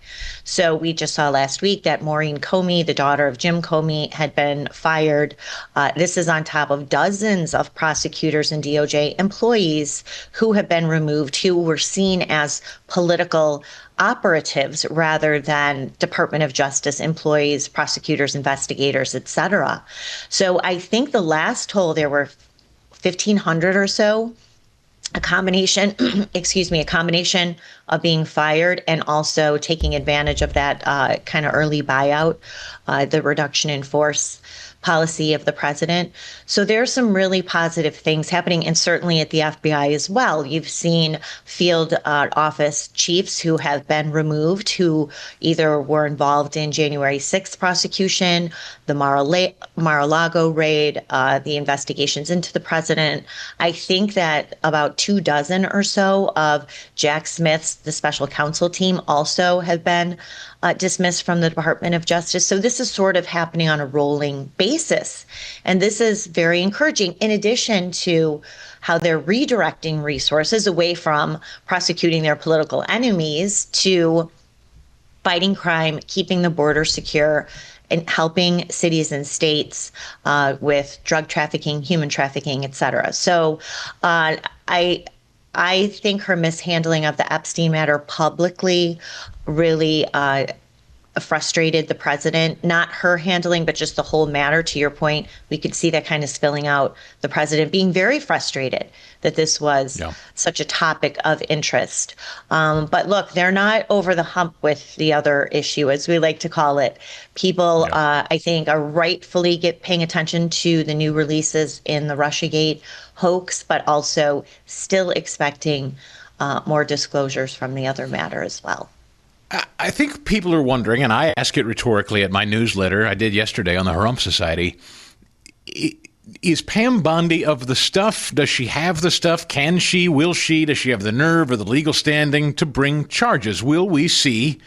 So we just saw last week that Maureen Comey, the daughter of Jim Comey, had been fired. This is on top of dozens of prosecutors and DOJ employees who have been removed, who were seen as political operatives rather than Department of Justice employees, prosecutors, investigators, et cetera. So I think the last toll, there were 1,500 or so, a combination of being fired and also taking advantage of that kind of early buyout, the reduction in force policy of the president. So there's some really positive things happening, and certainly at the FBI as well. You've seen field office chiefs who have been removed, who either were involved in January 6th prosecution, the Mar-a-Lago raid, the investigations into the president. I think that about 24 or so of Jack Smith's, the special counsel team, also have been dismissed from the Department of Justice. So this is sort of happening on a rolling basis. And this is very encouraging, in addition to how they're redirecting resources away from prosecuting their political enemies to fighting crime, keeping the border secure, and helping cities and states with drug trafficking, human trafficking, et cetera. So I I think her mishandling of the Epstein matter publicly really frustrated the president. Not her handling, but just the whole matter. To your point, we could see that kind of spilling out, the president being very frustrated that this was such a topic of interest. But look, they're not over the hump with the other issue, as we like to call it. People, I think, are rightfully paying attention to the new releases in the Russiagate hoax, but also still expecting more disclosures from the other matter as well. I think people are wondering, and I ask it rhetorically at my newsletter I did yesterday on the Harump Society, is Pam Bondi of the stuff? Does she have the stuff? Can she? Will she? Does she have the nerve or the legal standing to bring charges? Will we see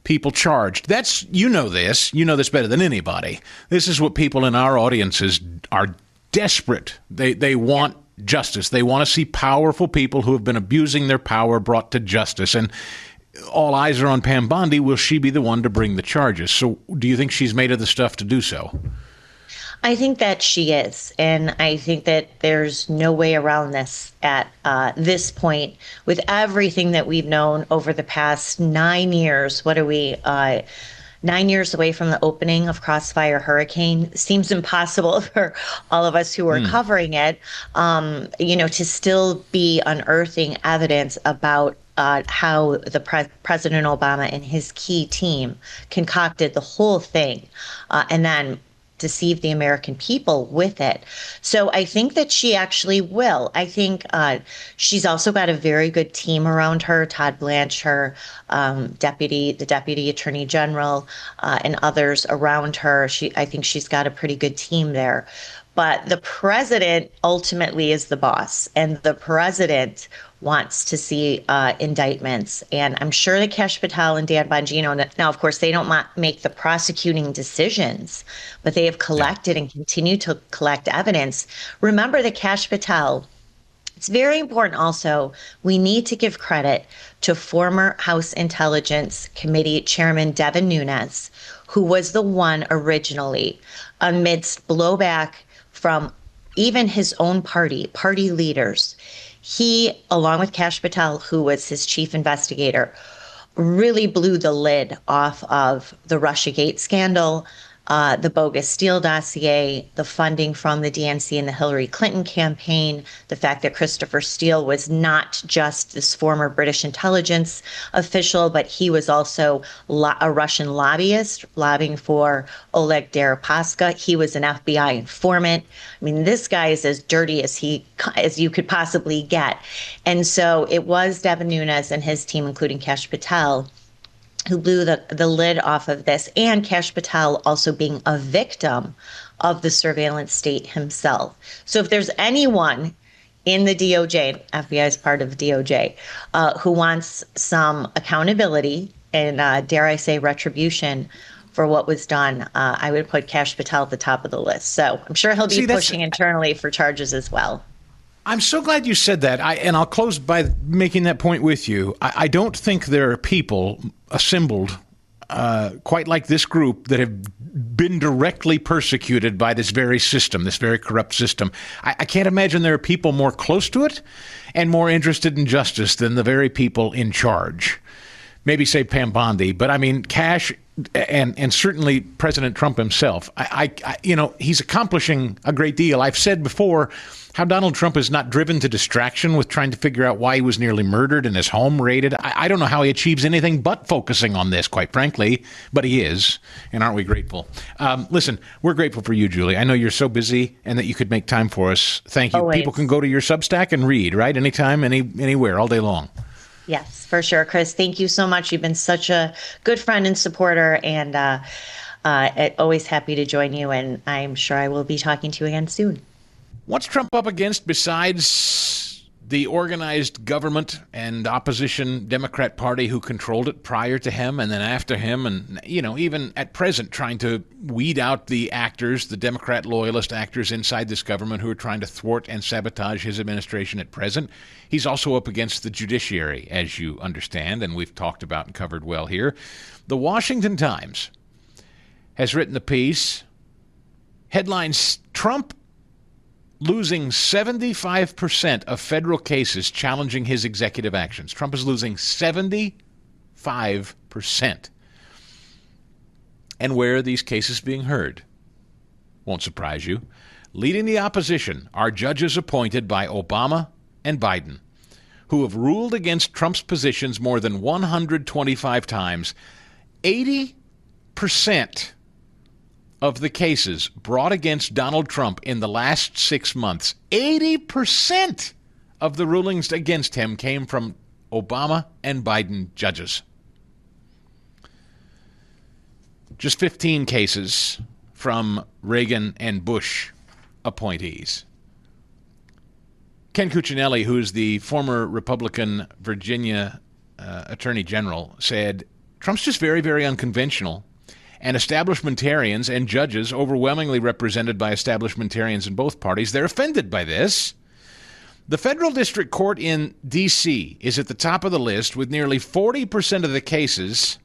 people charged? You know this better than anybody. This is what people in our audiences are desperate. They want justice. They want to see powerful people who have been abusing their power brought to justice. And all eyes are on Pam Bondi. Will she be the one to bring the charges? So do you think she's made of the stuff to do so? I think that she is. And I think that there's no way around this at this point. With everything that we've known over the past 9 years, what are we, 9 years away from the opening of Crossfire Hurricane? Seems impossible for all of us who are covering it, to still be unearthing evidence about how the President Obama and his key team concocted the whole thing and then deceived the American people with it. So I think that she actually will. I think she's also got a very good team around her. Todd Blanche, her the Deputy Attorney General, and others around her. I think she's got a pretty good team there. But the president ultimately is the boss, and the president wants to see indictments. And I'm sure that Kash Patel and Dan Bongino, now, of course, they don't make the prosecuting decisions, but they have collected and continue to collect evidence. Remember that Kash Patel, it's very important also, we need to give credit to former House Intelligence Committee Chairman Devin Nunes, who was the one originally, amidst blowback from even his own party leaders. He, along with Kash Patel, who was his chief investigator, really blew the lid off of the Russiagate scandal, the bogus Steele dossier, the funding from the DNC and the Hillary Clinton campaign, the fact that Christopher Steele was not just this former British intelligence official, but he was also a Russian lobbyist lobbying for Oleg Deripaska. He was an FBI informant. I mean, this guy is as dirty as you could possibly get. And so it was Devin Nunes and his team, including Kash Patel, who blew the lid off of this, and Kash Patel also being a victim of the surveillance state himself. So if there's anyone in the DOJ, FBI is part of the DOJ, who wants some accountability and, dare I say, retribution for what was done, I would put Kash Patel at the top of the list. So I'm sure he'll be pushing internally for charges as well. I'm so glad you said that, and I'll close by making that point with you. I don't think there are people assembled quite like this group that have been directly persecuted by this very system, this very corrupt system. I can't imagine there are people more close to it and more interested in justice than the very people in charge. Maybe say Pam Bondi, but I mean, Kash and certainly President Trump himself. He's accomplishing a great deal. I've said before how Donald Trump is not driven to distraction with trying to figure out why he was nearly murdered and his home raided. I don't know how he achieves anything but focusing on this, quite frankly, but he is. And aren't we grateful? Listen, we're grateful for you, Julie. I know you're so busy and that you could make time for us. Thank you. Always. People can go to your Substack and read, right? Anytime, anywhere, all day long. Yes, for sure, Chris. Thank you so much. You've been such a good friend and supporter, and always happy to join you. And I'm sure I will be talking to you again soon. What's Trump up against besides the organized government and opposition Democrat Party who controlled it prior to him and then after him, and even at present trying to weed out the actors, the Democrat loyalist actors inside this government who are trying to thwart and sabotage his administration at present? He's also up against the judiciary, as you understand, and we've talked about and covered well here. The Washington Times has written a piece, headlines, Trump losing 75% of federal cases challenging his executive actions. Trump is losing 75%. And where are these cases being heard? Won't surprise you. Leading the opposition are judges appointed by Obama and Biden, who have ruled against Trump's positions more than 125 times. 80% of the cases brought against Donald Trump in the last 6 months, 80% of the rulings against him came from Obama and Biden judges. Just 15 cases from Reagan and Bush appointees. Ken Cuccinelli, who's the former Republican Virginia Attorney General, said, Trump's just very, very unconventional. And establishmentarians and judges, overwhelmingly represented by establishmentarians in both parties, they're offended by this. The federal district court in D.C. is at the top of the list with nearly 40% of the cases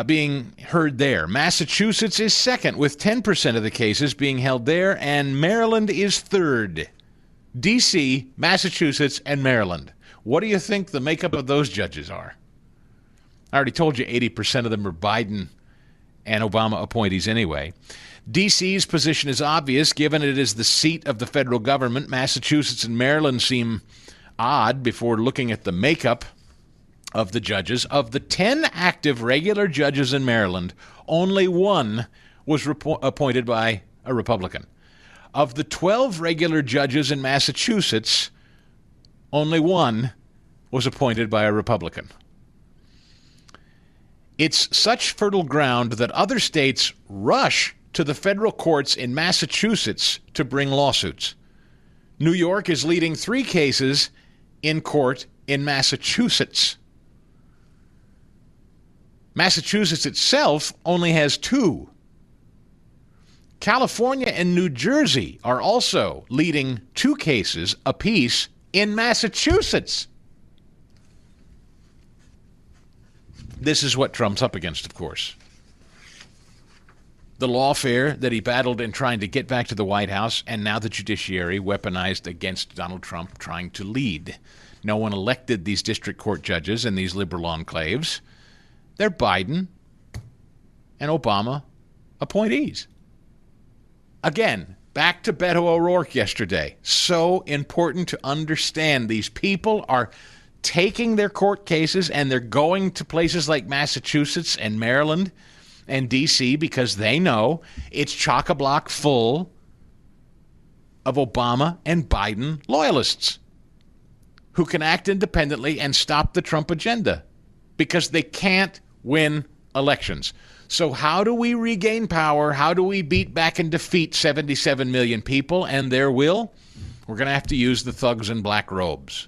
being heard there. Massachusetts is second with 10% of the cases being held there, and Maryland is third. D.C., Massachusetts, and Maryland. What do you think the makeup of those judges are? I already told you 80% of them are Biden and Obama appointees anyway. D.C.'s position is obvious, given it is the seat of the federal government. Massachusetts and Maryland seem odd before looking at the makeup of the judges. Of the 10 active regular judges in Maryland, only one was appointed by a Republican. Of the 12 regular judges in Massachusetts, only one was appointed by a Republican. It's such fertile ground that other states rush to the federal courts in Massachusetts to bring lawsuits. New York is leading 3 cases in court in Massachusetts. Massachusetts itself only has 2. California and New Jersey are also leading 2 cases apiece in Massachusetts. This is what Trump's up against, of course. The lawfare that he battled in trying to get back to the White House, and now the judiciary weaponized against Donald Trump trying to lead. No one elected these district court judges in these liberal enclaves. They're Biden and Obama appointees. Again, back to Beto O'Rourke yesterday. So important to understand these people are taking their court cases and they're going to places like Massachusetts and Maryland and D.C. because they know it's chock-a-block full of Obama and Biden loyalists who can act independently and stop the Trump agenda because they can't win elections. So how do we regain power? How do we beat back and defeat 77 million people and their will? We're going to have to use the thugs in black robes.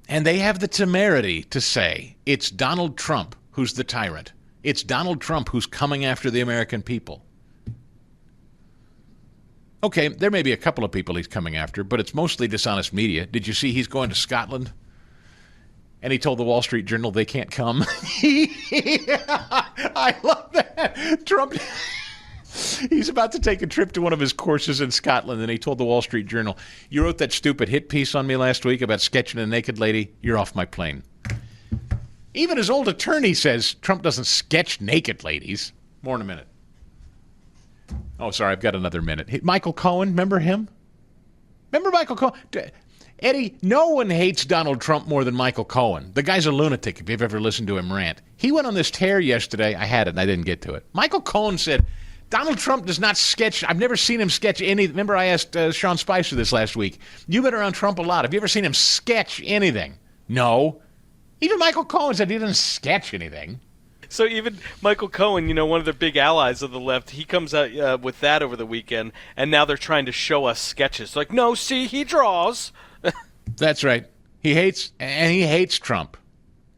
And they have the temerity to say it's Donald Trump who's the tyrant. It's Donald Trump who's coming after the American people. Okay, there may be a couple of people he's coming after, but it's mostly dishonest media. Did you see he's going to Scotland? And he told the Wall Street Journal they can't come. I love that. Trump, he's about to take a trip to one of his courses in Scotland, and he told the Wall Street Journal, you wrote that stupid hit piece on me last week about sketching a naked lady. You're off my plane. Even his old attorney says Trump doesn't sketch naked ladies. More in a minute. Oh, sorry, I've got another minute. Michael Cohen, remember him? Remember Michael Cohen? Eddie, no one hates Donald Trump more than Michael Cohen. The guy's a lunatic if you've ever listened to him rant. He went on this tear yesterday. I had it and I didn't get to it. Michael Cohen said, Donald Trump does not sketch. I've never seen him sketch any. Remember I asked Sean Spicer this last week. You've been around Trump a lot. Have you ever seen him sketch anything? No. Even Michael Cohen said he doesn't sketch anything. So even Michael Cohen, you know, one of the big allies of the left, he comes out with that over the weekend, and now they're trying to show us sketches. Like, no, see, he draws. That's right. He hates Trump.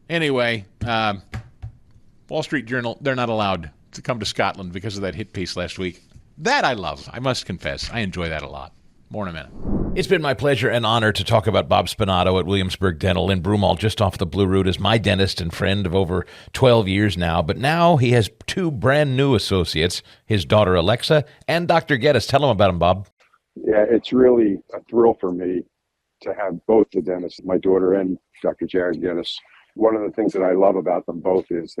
Anyway, Wall Street Journal, they're not allowed to come to Scotland because of that hit piece last week. That I love. I must confess. I enjoy that a lot. More in a minute. It's been my pleasure and honor to talk about Bob Spinato at Williamsburg Dental in Broomall, just off the Blue Route, as my dentist and friend of over 12 years now. But now he has two brand new associates, his daughter Alexa and Dr. Geddes. Tell him about him, Bob. Yeah, it's really a thrill for me to have both the dentists, my daughter and Dr. Jared Geddes. One of the things that I love about them both is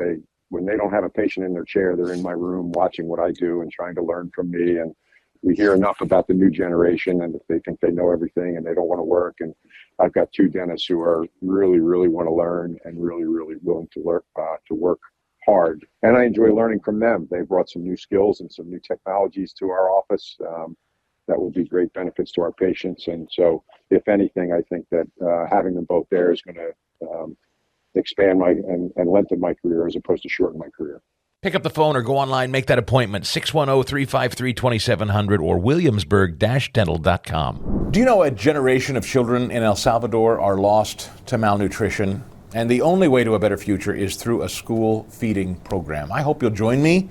when they don't have a patient in their chair, they're in my room watching what I do and trying to learn from me. And we hear enough about the new generation, and they think they know everything and they don't want to work. And I've got two dentists who are really, really want to learn and really, really willing to learn to work hard. And I enjoy learning from them. They brought some new skills and some new technologies to our office that will be great benefits to our patients. And so, if anything, I think that having them both there is going to expand and lengthen my career as opposed to shorten my career. Pick up the phone or go online, make that appointment, 610-353-2700 or williamsburg-dental.com. Do you know a generation of children in El Salvador are lost to malnutrition? And the only way to a better future is through a school feeding program. I hope you'll join me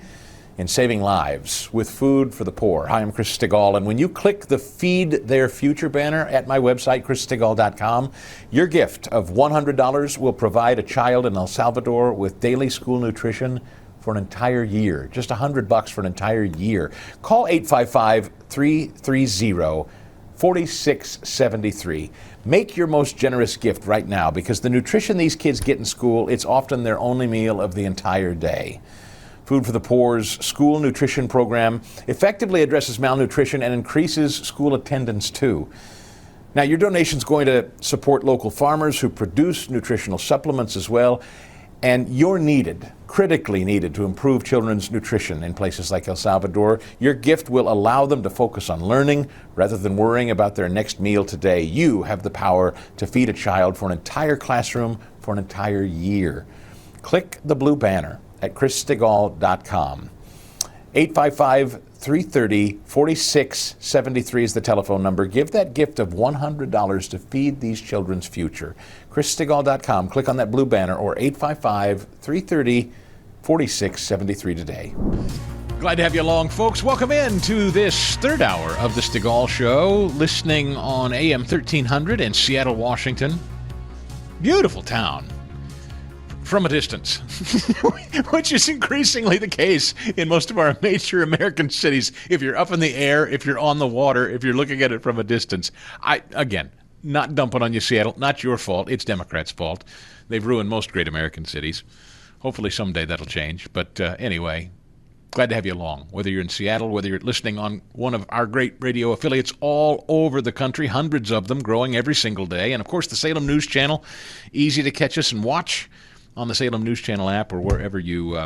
in saving lives with food for the poor. Hi, I'm Chris Stigall, and when you click the Feed Their Future banner at my website, chrisstigall.com, your gift of $100 will provide a child in El Salvador with daily school nutrition for an entire year. Just $100 for an entire year. Call 855-330-4673. Make your most generous gift right now, because the nutrition these kids get in school, it's often their only meal of the entire day. Food for the Poor's school nutrition program effectively addresses malnutrition and increases school attendance too. Now, your donation is going to support local farmers who produce nutritional supplements as well, and you're needed, critically needed, to improve children's nutrition in places like El Salvador. Your gift will allow them to focus on learning rather than worrying about their next meal today. You have the power to feed a child for an entire classroom for an entire year. Click the blue banner at chrisstigall.com. 855-330-4673 is the telephone number. Give that gift of $100 to feed these children's future. chrisstigall.com. Click on that blue banner or 855-330-4673 today. Glad to have you along, folks. Welcome in to this third hour of the Stigall Show, listening on AM 1300 in Seattle, Washington. Beautiful town. From a distance, which is increasingly the case in most of our major American cities. If you're up in the air, if you're on the water, if you're looking at it from a distance. Again, not dumping on you, Seattle. Not your fault. It's Democrats' fault. They've ruined most great American cities. Hopefully someday that'll change. But anyway, glad to have you along. Whether you're in Seattle, whether you're listening on one of our great radio affiliates all over the country, hundreds of them growing every single day. And, of course, the Salem News Channel, easy to catch us and watch on the Salem News Channel app or wherever you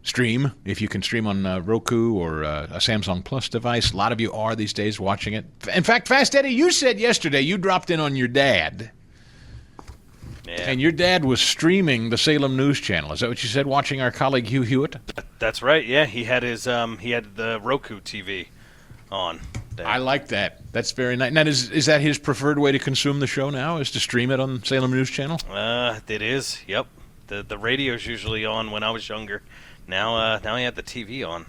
stream. If you can stream on Roku or a Samsung Plus device, a lot of you are these days watching it. In fact, Fast Eddie, you said yesterday you dropped in on your dad. Yeah. And your dad was streaming the Salem News Channel. Is that what you said, watching our colleague Hugh Hewitt? That's right, yeah. He had the Roku TV on. I like that. That's very nice. Now, is that his preferred way to consume the show now, is to stream it on Salem News Channel? It is, yep. The radio's usually on when I was younger. Now he had the TV on.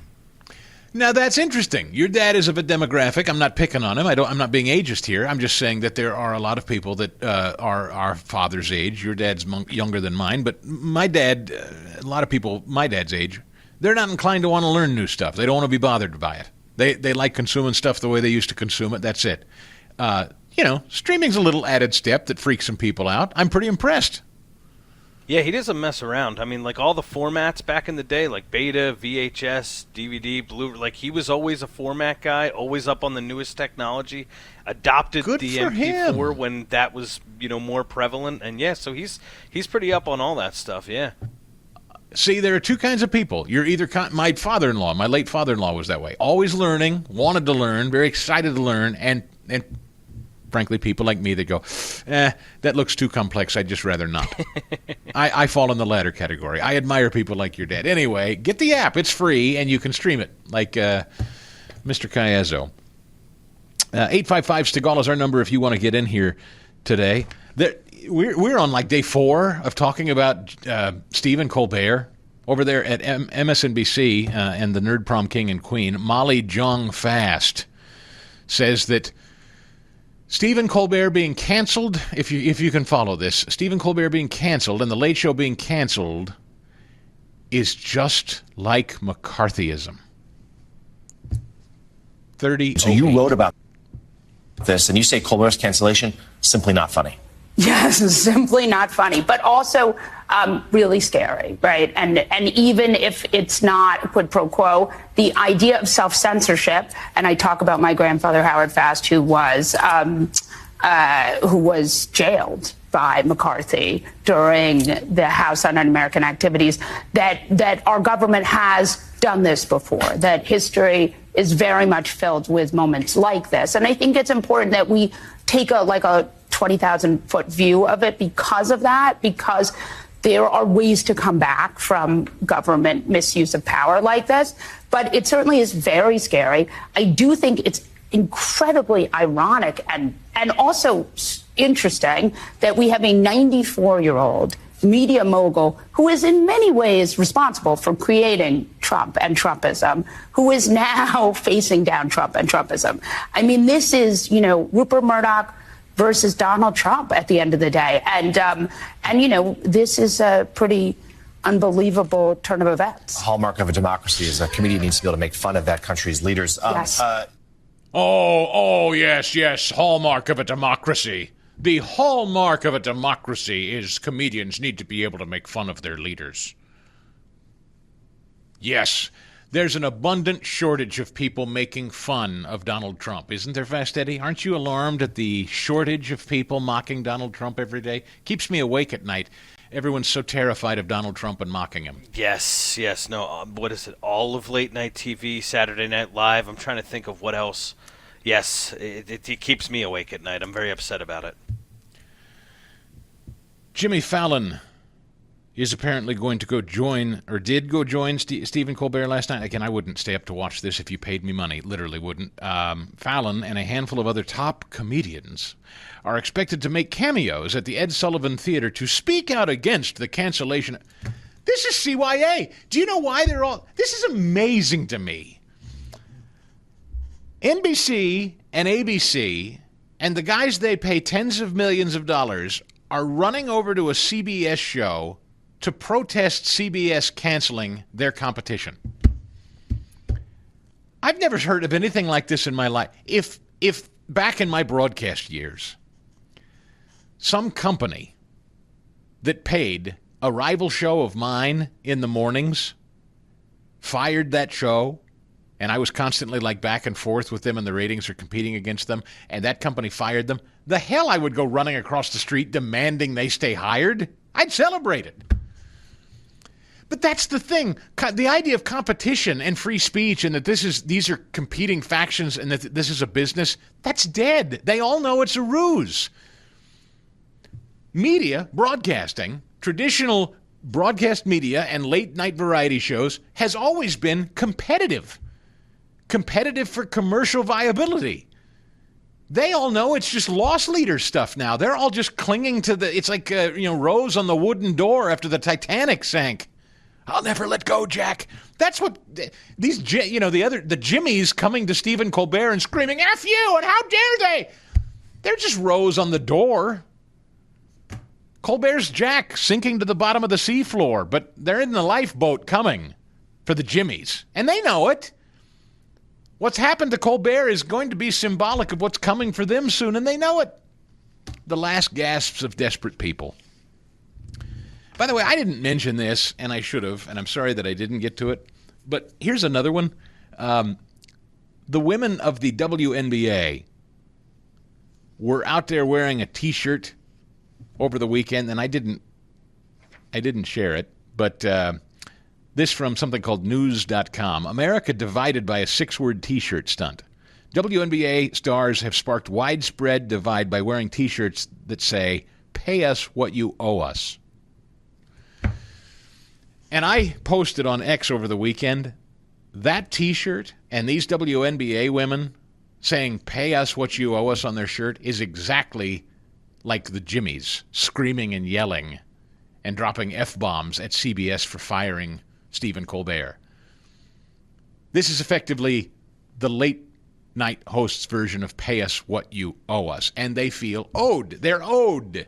Now, that's interesting. Your dad is of a demographic. I'm not picking on him. I'm not being ageist here. I'm just saying that there are a lot of people that are our father's age. Your dad's younger than mine, but my dad, a lot of people my dad's age, they're not inclined to want to learn new stuff. They don't want to be bothered by it. They like consuming stuff the way they used to consume it. That's it. Streaming's a little added step that freaks some people out. I'm pretty impressed. Yeah, he doesn't mess around. I mean, like all the formats back in the day, like Beta, VHS, DVD, Blu, like he was always a format guy, always up on the newest technology. Adopted the MP4 when that was, more prevalent. And yeah, so he's pretty up on all that stuff. Yeah. See, there are two kinds of people. You're either my father-in-law, my late father-in-law was that way. Always learning, wanted to learn, very excited to learn, and frankly, people like me that go, that looks too complex, I'd just rather not. I fall in the latter category. I admire people like your dad. Anyway, get the app. It's free, and you can stream it, like Mr. Caiazzo. 855-STIGALL is our number if you want to get in here today. We're on like day 4 of talking about Steven Colbert over there at MSNBC and the Nerd Prom King and Queen, Molly Jong Fast. says that Stephen Colbert being canceled, if you can follow this, Stephen Colbert being canceled and The Late Show being canceled is just like McCarthyism. 30. So you wrote about this, and you say Colbert's cancellation, simply not funny. Yes, simply not funny, but also really scary, right? And even if it's not quid pro quo, the idea of self-censorship, and I talk about my grandfather Howard Fast, who was jailed by McCarthy during the House on Un-American Activities, that our government has done this before, that history is very much filled with moments like this. And I think it's important that we take a 20,000-foot view of it because of that, because there are ways to come back from government misuse of power like this. But it certainly is very scary. I do think it's incredibly ironic and also interesting that we have a 94-year-old media mogul who is in many ways responsible for creating Trump and Trumpism, who is now facing down Trump and Trumpism. I mean, this is, Rupert Murdoch versus Donald Trump at the end of the day. And this is a pretty unbelievable turn of events. A hallmark of a democracy is a comedian needs to be able to make fun of that country's leaders. Yes. Yes, hallmark of a democracy. The hallmark of a democracy is comedians need to be able to make fun of their leaders. Yes, there's an abundant shortage of people making fun of Donald Trump. Isn't there, Fast Eddie? Aren't you alarmed at the shortage of people mocking Donald Trump every day? Keeps me awake at night. Everyone's so terrified of Donald Trump and mocking him. Yes. No, what is it? All of late night TV, Saturday Night Live. I'm trying to think of what else. Yes, it keeps me awake at night. I'm very upset about it. Jimmy Fallon is apparently going to did go join Stephen Colbert last night. Again, I wouldn't stay up to watch this if you paid me money. Literally wouldn't. Fallon and a handful of other top comedians are expected to make cameos at the Ed Sullivan Theater to speak out against the cancellation. This is CYA. Do you know why they're all... This is amazing to me. NBC and ABC and the guys they pay tens of millions of dollars are running over to a CBS show to protest CBS canceling their competition. I've never heard of anything like this in my life. If back in my broadcast years, some company that paid a rival show of mine in the mornings fired that show, and I was constantly back and forth with them and the ratings are competing against them, and that company fired them, the hell I would go running across the street demanding they stay hired. I'd celebrate it. But that's the thing. The idea of competition and free speech and that these are competing factions and that this is a business, that's dead. They all know it's a ruse. Media, broadcasting, traditional broadcast media and late-night variety shows has always been competitive. Competitive for commercial viability. They all know it's just loss leader stuff now. They're all just clinging to it's like, Rose on the wooden door after the Titanic sank. I'll never let go, Jack. That's what these, the Jimmies coming to Stephen Colbert and screaming, F you, and how dare they? They're just Rose on the door. Colbert's Jack sinking to the bottom of the seafloor, but they're in the lifeboat coming for the Jimmies, and they know it. What's happened to Colbert is going to be symbolic of what's coming for them soon, and they know it. The last gasps of desperate people. By the way, I didn't mention this, and I should have, and I'm sorry that I didn't get to it, but here's another one. The women of the WNBA were out there wearing a T-shirt over the weekend, and I didn't share it, but this from something called news.com. America divided by a 6-word T-shirt stunt. WNBA stars have sparked widespread divide by wearing T-shirts that say, pay us what you owe us. And I posted on X over the weekend, that T-shirt and these WNBA women saying, pay us what you owe us on their shirt is exactly like the Jimmies screaming and yelling and dropping F-bombs at CBS for firing Stephen Colbert. This is effectively the late night host's version of pay us what you owe us. And they feel owed. They're owed.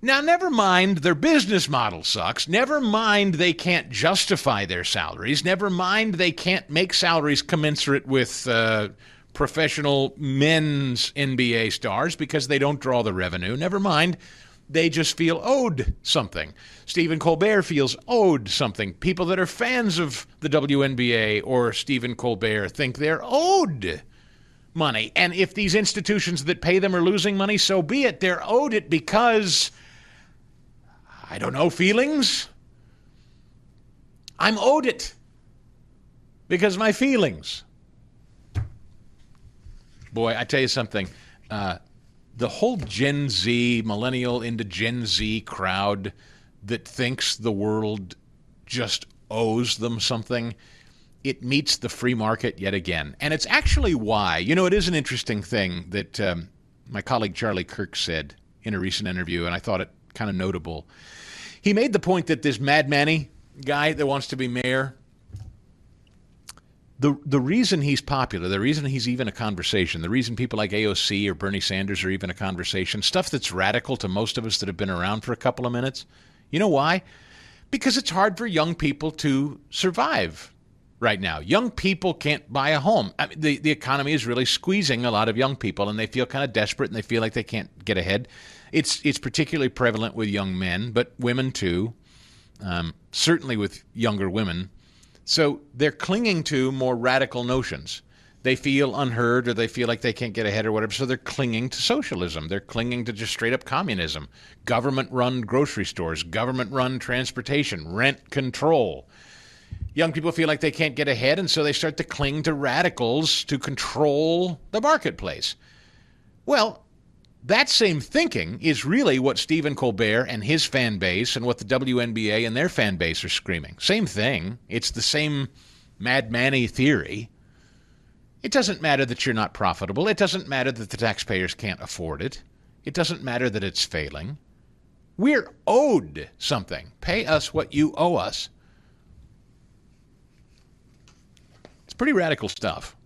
Now, never mind their business model sucks. Never mind they can't justify their salaries. Never mind they can't make salaries commensurate with professional men's NBA stars because they don't draw the revenue. Never mind, they just feel owed something. Steven Colbert feels owed something. People that are fans of the WNBA or Steven Colbert think they're owed money. And if these institutions that pay them are losing money, so be it. They're owed it because, I don't know, feelings? I'm owed it because of my feelings. Boy, I tell you something. The whole Gen Z, millennial into Gen Z crowd that thinks the world just owes them something, it meets the free market yet again. And it's actually why, it is an interesting thing that my colleague Charlie Kirk said in a recent interview, and I thought it kind of notable. He made the point that this Mad Manny guy that wants to be mayor, the reason he's popular, the reason he's even a conversation, the reason people like AOC or Bernie Sanders are even a conversation, stuff that's radical to most of us that have been around for a couple of minutes, you know why? Because it's hard for young people to survive right now. Young people can't buy a home. I mean, the economy is really squeezing a lot of young people, and they feel kind of desperate, and they feel like they can't get ahead. It's particularly prevalent with young men, but women too, certainly with younger women. So they're clinging to more radical notions. They feel unheard or they feel like they can't get ahead or whatever, so they're clinging to socialism. They're clinging to just straight-up communism. Government-run grocery stores, government-run transportation, rent control. Young people feel like they can't get ahead, and so they start to cling to radicals to control the marketplace. Well, that same thinking is really what Steven Colbert and his fan base and what the WNBA and their fan base are screaming. Same thing. It's the same Mad Manny theory. It doesn't matter that you're not profitable. It doesn't matter that the taxpayers can't afford it. It doesn't matter that it's failing. We're owed something. Pay us what you owe us. It's pretty radical stuff.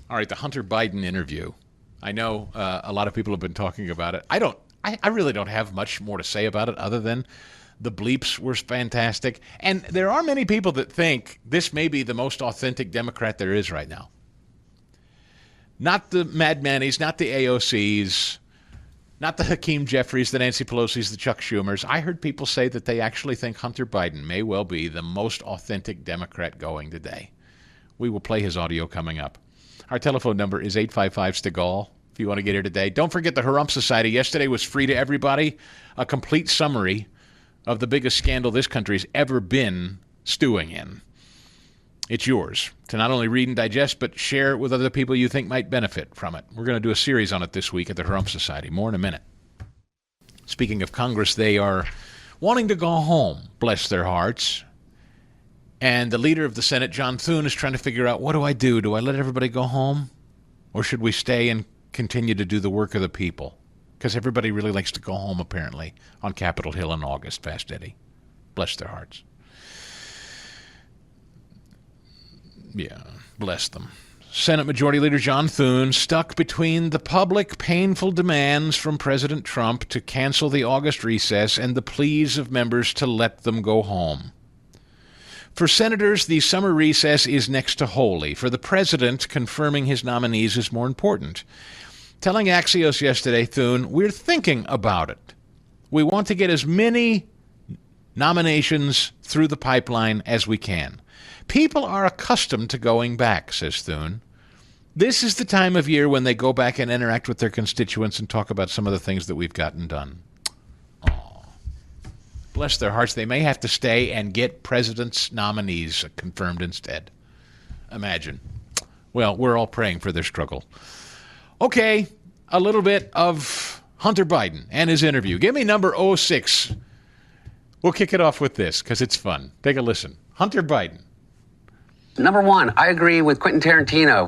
All right, the Hunter Biden interview. I know a lot of people have been talking about it. I really don't have much more to say about it other than the bleeps were fantastic. And there are many people that think this may be the most authentic Democrat there is right now. Not the Mad Mannies, not the AOCs, not the Hakeem Jeffries, the Nancy Pelosi's, the Chuck Schumers. I heard people say that they actually think Hunter Biden may well be the most authentic Democrat going today. We will play his audio coming up. Our telephone number is 855-STIGAL if you want to get here today. Don't forget the Harump Society. Yesterday was free to everybody. A complete summary of the biggest scandal this country's ever been stewing in. It's yours to not only read and digest, but share it with other people you think might benefit from it. We're going to do a series on it this week at the Harump Society. More in a minute. Speaking of Congress, they are wanting to go home, bless their hearts. And the leader of the Senate, John Thune, is trying to figure out, what do I do? Do I let everybody go home? Or should we stay and continue to do the work of the people? Because everybody really likes to go home, apparently, on Capitol Hill in August, Fast Eddie. Bless their hearts. Yeah, bless them. Senate Majority Leader John Thune stuck between the public painful demands from President Trump to cancel the August recess and the pleas of members to let them go home. For senators, the summer recess is next to holy. For the president, confirming his nominees is more important. Telling Axios yesterday, Thune, we're thinking about it. We want to get as many nominations through the pipeline as we can. People are accustomed to going back, says Thune. This is the time of year when they go back and interact with their constituents and talk about some of the things that we've gotten done. Oh, bless their hearts. They may have to stay and get president's nominees confirmed instead. Imagine. Well, we're all praying for their struggle. Okay, a little bit of Hunter Biden and his interview. Give me number 06. We'll kick it off with this because it's fun. Take a listen. Hunter Biden. Number one, I agree with Quentin Tarantino.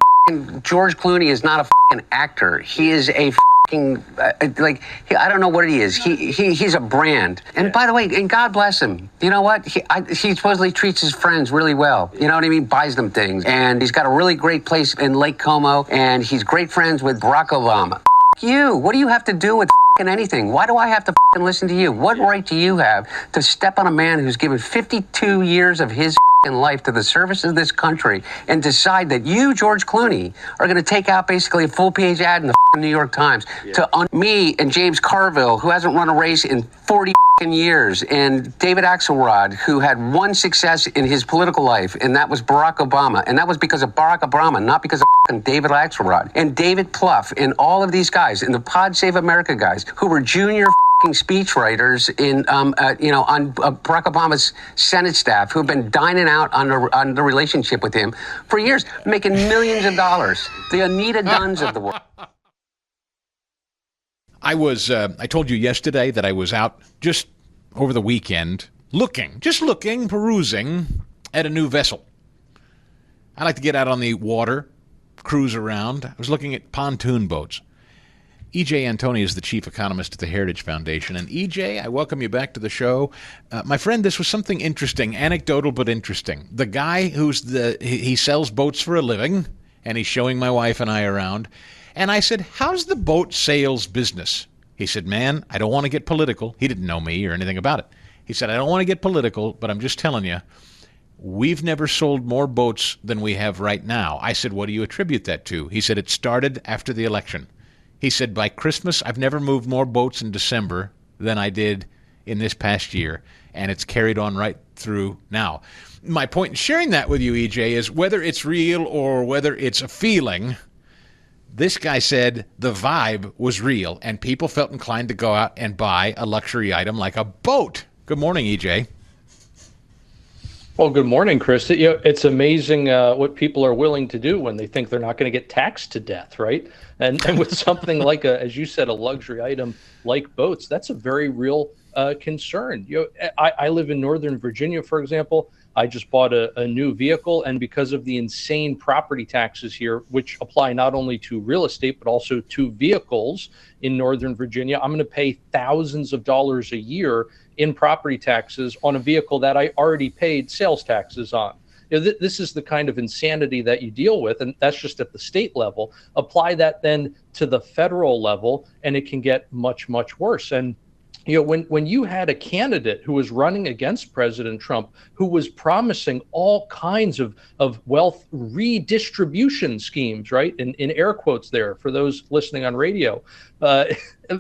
George Clooney is not a actor. He is a fucking I don't know what he is. He's a brand. And by the way, and God bless him. You know what? He supposedly treats his friends really well. You know what I mean? Buys them things. And he's got a really great place in Lake Como. And he's great friends with Barack Obama. You. What do you have to do with anything? Why do I have to listen to you? What right do you have to step on a man who's given 52 years of his life to the service of this country and decide that you, George Clooney, are going to take out basically a full-page ad in the New York Times to me and James Carville, who hasn't run a race in 40 years, and David Axelrod, who had one success in his political life, and that was Barack Obama. And that was because of Barack Obama, not because of David Axelrod. And David Plouffe, and all of these guys, and the Pod Save America guys, who were junior speechwriters in, on Barack Obama's Senate staff, who have been dining out on the relationship with him for years, making millions of dollars. The Anita Dunns of the world. I told you yesterday that I was out just over the weekend perusing at a new vessel. I like to get out on the water, cruise around. I was looking at pontoon boats. E.J. Antoni is the chief economist at the Heritage Foundation. And E.J., I welcome you back to the show. My friend, this was something interesting, anecdotal but interesting. The guy he sells boats for a living, and he's showing my wife and I around. And I said, how's the boat sales business? He said, man, I don't want to get political. He didn't know me or anything about it. He said, I don't want to get political, but I'm just telling you, we've never sold more boats than we have right now. I said, what do you attribute that to? He said, it started after the election. He said, by Christmas, I've never moved more boats in December than I did in this past year, and it's carried on right through now. My point in sharing that with you, EJ, is whether it's real or whether it's a feeling, this guy said the vibe was real, and people felt inclined to go out and buy a luxury item like a boat. Good morning, EJ. Well, good morning, Chris. It's amazing what people are willing to do when they think they're not going to get taxed to death, right? And with something like, as you said, a luxury item like boats, that's a very real concern. I live in Northern Virginia, for example. I just bought a new vehicle, and because of the insane property taxes here, which apply not only to real estate, but also to vehicles in Northern Virginia, I'm going to pay thousands of dollars a year in property taxes on a vehicle that I already paid sales taxes on. This is the kind of insanity that you deal with, and that's just at the state level. Apply that then to the federal level, and it can get much, much worse. And when you had a candidate who was running against President Trump, who was promising all kinds of wealth redistribution schemes, right? In air quotes there for those listening on radio,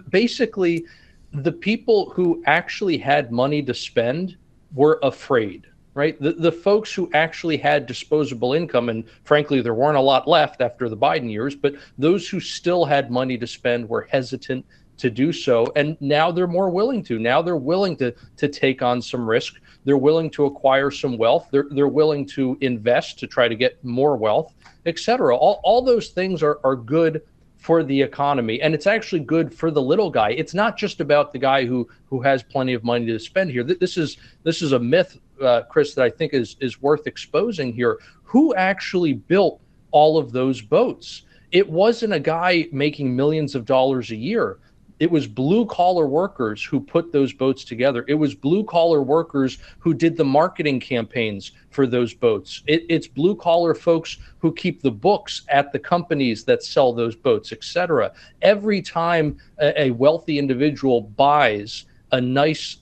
basically the people who actually had money to spend were afraid, right? The folks who actually had disposable income, and frankly, there weren't a lot left after the Biden years, but those who still had money to spend were hesitant to do so. And now they're more willing to. Now they're willing to take on some risk. They're willing to acquire some wealth. They're willing to invest to try to get more wealth, et cetera. All those things are good for the economy. And it's actually good for the little guy. It's not just about the guy who has plenty of money to spend here. This is a myth, Chris, that I think is worth exposing here. Who actually built all of those boats? It wasn't a guy making millions of dollars a year. It was blue-collar workers who put those boats together. It was blue-collar workers who did the marketing campaigns for those boats. It's blue-collar folks who keep the books at the companies that sell those boats, et cetera. Every time a wealthy individual buys a nice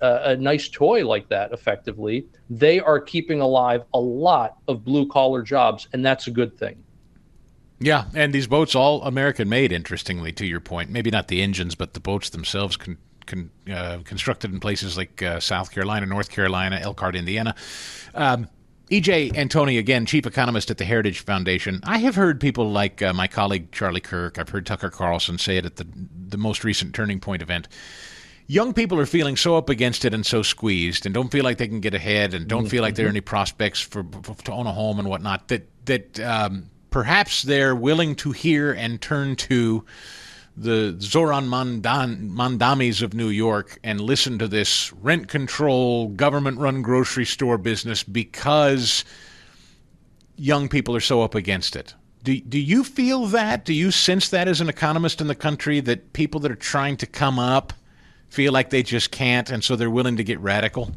toy like that, effectively, they are keeping alive a lot of blue-collar jobs, and that's a good thing. Yeah, and these boats all American-made, interestingly, to your point. Maybe not the engines, but the boats themselves constructed in places like South Carolina, North Carolina, Elkhart, Indiana. E.J. Antoni, again, chief economist at the Heritage Foundation. I have heard people like my colleague Charlie Kirk, I've heard Tucker Carlson say it at the most recent Turning Point event. Young people are feeling so up against it and so squeezed and don't feel like they can get ahead and don't feel like there are any prospects to own a home and whatnot, that perhaps they're willing to hear and turn to the Zoran Mandamis of New York and listen to this rent control, government-run grocery store business because young people are so up against it. Do you feel that? Do you sense that as an economist in the country, that people that are trying to come up feel like they just can't, and so they're willing to get radical?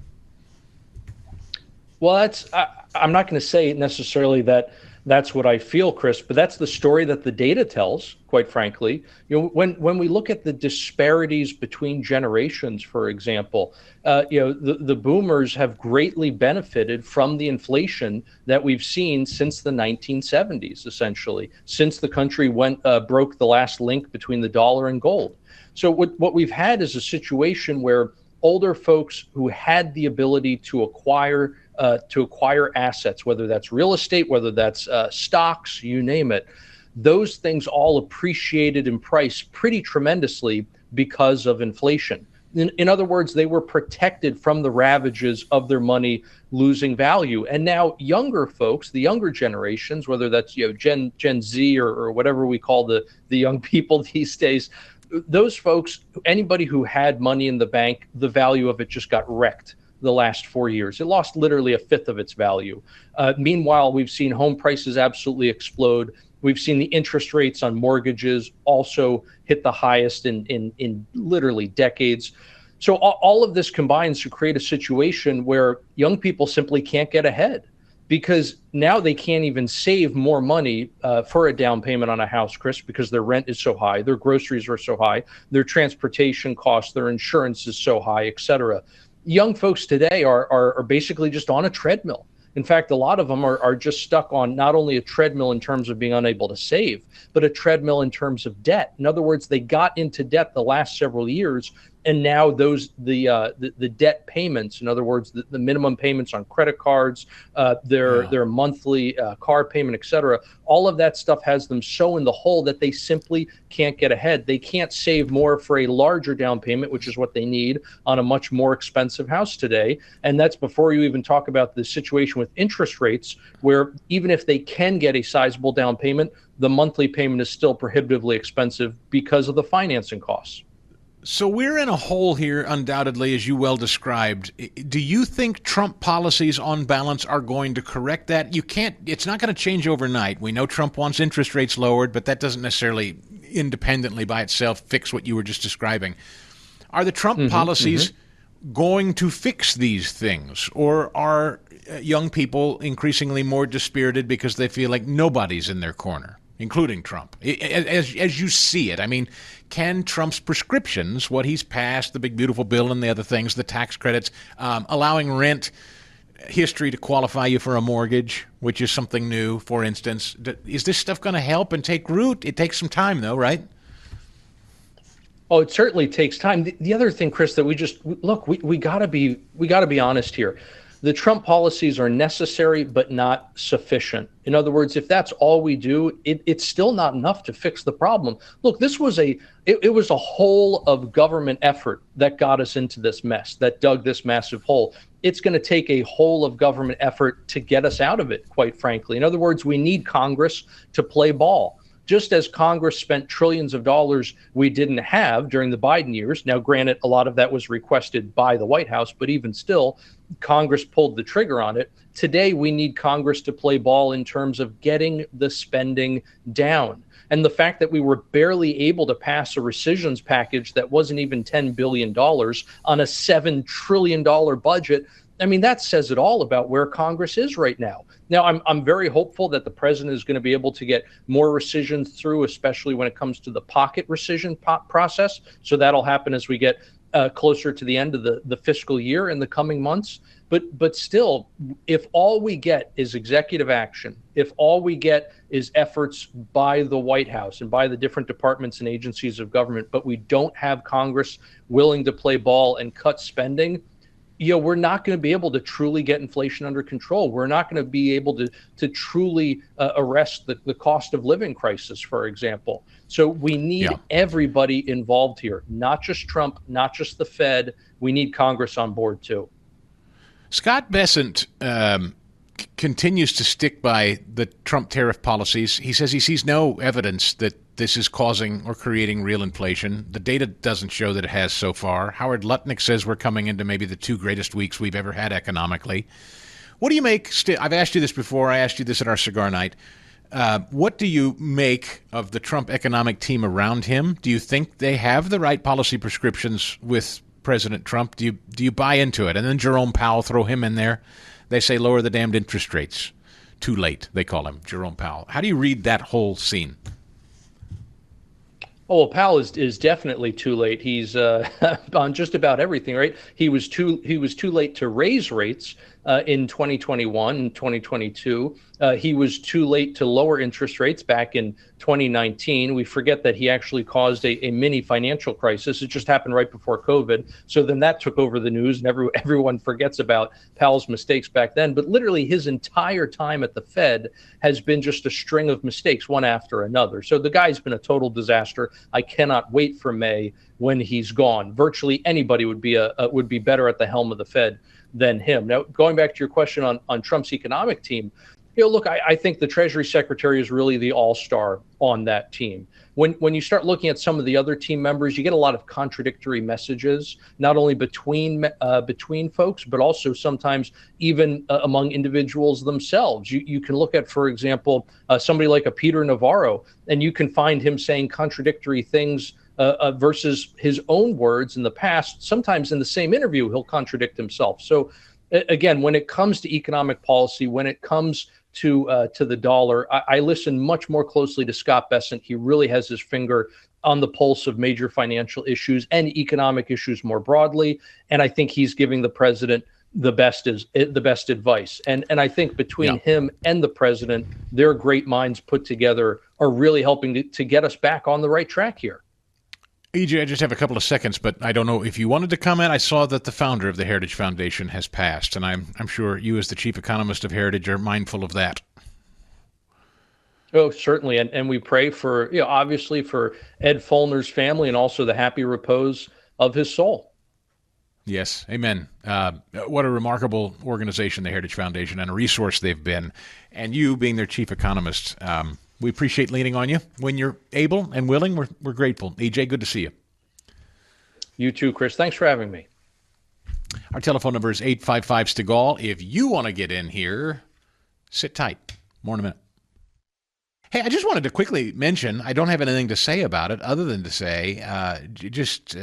Well, I'm not going to say necessarily that's what I feel, Chris, but that's the story that the data tells, quite frankly. When we look at the disparities between generations, for example, the boomers have greatly benefited from the inflation that we've seen since the 1970s, essentially, since the country broke the last link between the dollar and gold. So what we've had is a situation where older folks who had the ability to acquire assets, whether that's real estate, whether that's stocks, you name it, those things all appreciated in price pretty tremendously because of inflation. In other words, they were protected from the ravages of their money losing value. And now younger folks, the younger generations, whether that's Gen Z or whatever we call the young people these days, those folks, anybody who had money in the bank, the value of it just got wrecked the last 4 years. It lost literally a fifth of its value. Meanwhile, we've seen home prices absolutely explode. We've seen the interest rates on mortgages also hit the highest in literally decades. So all of this combines to create a situation where young people simply can't get ahead, because now they can't even save more money for a down payment on a house, Chris, because their rent is so high, their groceries are so high, their transportation costs, their insurance is so high, et cetera. Young folks today are basically just on a treadmill. In fact, a lot of them are just stuck on not only a treadmill in terms of being unable to save, but a treadmill in terms of debt. In other words, they got into debt the last several years, and now the debt payments, in other words, the minimum payments on credit cards, their monthly car payment, et cetera, all of that stuff has them so in the hole that they simply can't get ahead. They can't save more for a larger down payment, which is what they need on a much more expensive house today. And that's before you even talk about the situation with interest rates, where even if they can get a sizable down payment, the monthly payment is still prohibitively expensive because of the financing costs. So we're in a hole here, undoubtedly, as you well described. Do you think Trump policies on balance are going to correct that? It's not going to change overnight. We know Trump wants interest rates lowered, but that doesn't necessarily independently by itself fix what you were just describing. Are the Trump policies going to fix these things, or are young people increasingly more dispirited because they feel like nobody's in their corner, including Trump? As you see it, I mean, can Trump's prescriptions, what he's passed, the big beautiful bill and the other things, the tax credits, allowing rent history to qualify you for a mortgage, which is something new, for instance, is this stuff going to help and take root? It takes some time, though, right? Oh, it certainly takes time. The other thing, Chris, that we gotta be honest here. The Trump policies are necessary but not sufficient. In other words, if that's all we do, it's still not enough to fix the problem. Look, this was it was a whole of government effort that got us into this mess, that dug this massive hole. It's going to take a whole of government effort to get us out of it, quite frankly. In other words, we need Congress to play ball. Just as Congress spent trillions of dollars we didn't have during the Biden years. Now, granted, a lot of that was requested by the White House, but even still, Congress pulled the trigger on it. Today, we need Congress to play ball in terms of getting the spending down. And the fact that we were barely able to pass a rescissions package that wasn't even $10 billion on a $7 trillion budget, I mean, that says it all about where Congress is right now. Now, I'm very hopeful that the president is going to be able to get more rescissions through, especially when it comes to the pocket rescission process. So that'll happen as we get closer to the end of the fiscal year in the coming months. But still, if all we get is executive action, if all we get is efforts by the White House and by the different departments and agencies of government, but we don't have Congress willing to play ball and cut spending, we're not going to be able to truly get inflation under control. We're not going to be able to truly arrest the cost of living crisis, for example. So we need everybody involved here, not just Trump, not just the Fed. We need Congress on board, too. Scott Bessent continues to stick by the Trump tariff policies. He says he sees no evidence that this is causing or creating real inflation. The data doesn't show that it has so far. Howard Lutnick says we're coming into maybe the two greatest weeks we've ever had economically. What do you make? I've asked you this before. I asked you this at our cigar night. What do you make of the Trump economic team around him? Do you think they have the right policy prescriptions with President Trump? Do you buy into it? And then Jerome Powell, throw him in there. They say lower the damned interest rates. Too late, they call him, Jerome Powell. How do you read that whole scene? Oh, well, Powell is definitely too late. He's on just about everything, right? He was too late to raise rates in 2021 and 2022. He was too late to lower interest rates back in 2019. We forget that he actually caused a mini financial crisis. It just happened right before COVID. So then that took over the news, and everyone forgets about Powell's mistakes back then. But literally his entire time at the Fed has been just a string of mistakes, one after another. So the guy's been a total disaster. I cannot wait for May when he's gone. Virtually anybody would be better at the helm of the Fed than him. Now, going back to your question on Trump's economic team, look, I think the Treasury Secretary is really the all-star on that team. When you start looking at some of the other team members, you get a lot of contradictory messages, not only between folks, but also sometimes even among individuals themselves. You can look at, for example, somebody like a Peter Navarro, and you can find him saying contradictory things versus his own words in the past. Sometimes in the same interview, he'll contradict himself. So again, when it comes to economic policy, when it comes to the dollar, I listen much more closely to Scott Bessent. He really has his finger on the pulse of major financial issues and economic issues more broadly. And I think he's giving the president the best advice. And I think between him and the president, their great minds put together are really helping to get us back on the right track here. EJ, I just have a couple of seconds, but I don't know if you wanted to comment. I saw that the founder of the Heritage Foundation has passed, and I'm sure you as the chief economist of Heritage are mindful of that. Oh, certainly. And we pray for, obviously for Ed Follner's family and also the happy repose of his soul. Yes, amen. What a remarkable organization, the Heritage Foundation, and a resource they've been. And you being their chief economist, we appreciate leaning on you when you're able and willing. We're grateful. EJ, good to see you. You too, Chris. Thanks for having me. Our telephone number is 855-STIGAL. If you want to get in here, sit tight. More in a minute. Hey, I just wanted to quickly mention, I don't have anything to say about it other than to say just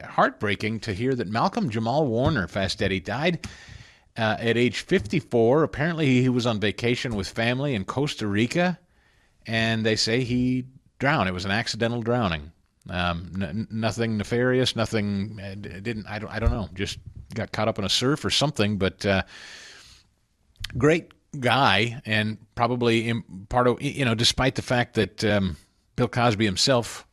heartbreaking to hear that Malcolm Jamal Warner, Fast Eddie, died at age 54. Apparently he was on vacation with family in Costa Rica, and they say he drowned. It was an accidental drowning. Nothing nefarious, nothing, I don't know, just got caught up in a surf or something, but great guy, and probably part of, despite the fact that Bill Cosby himself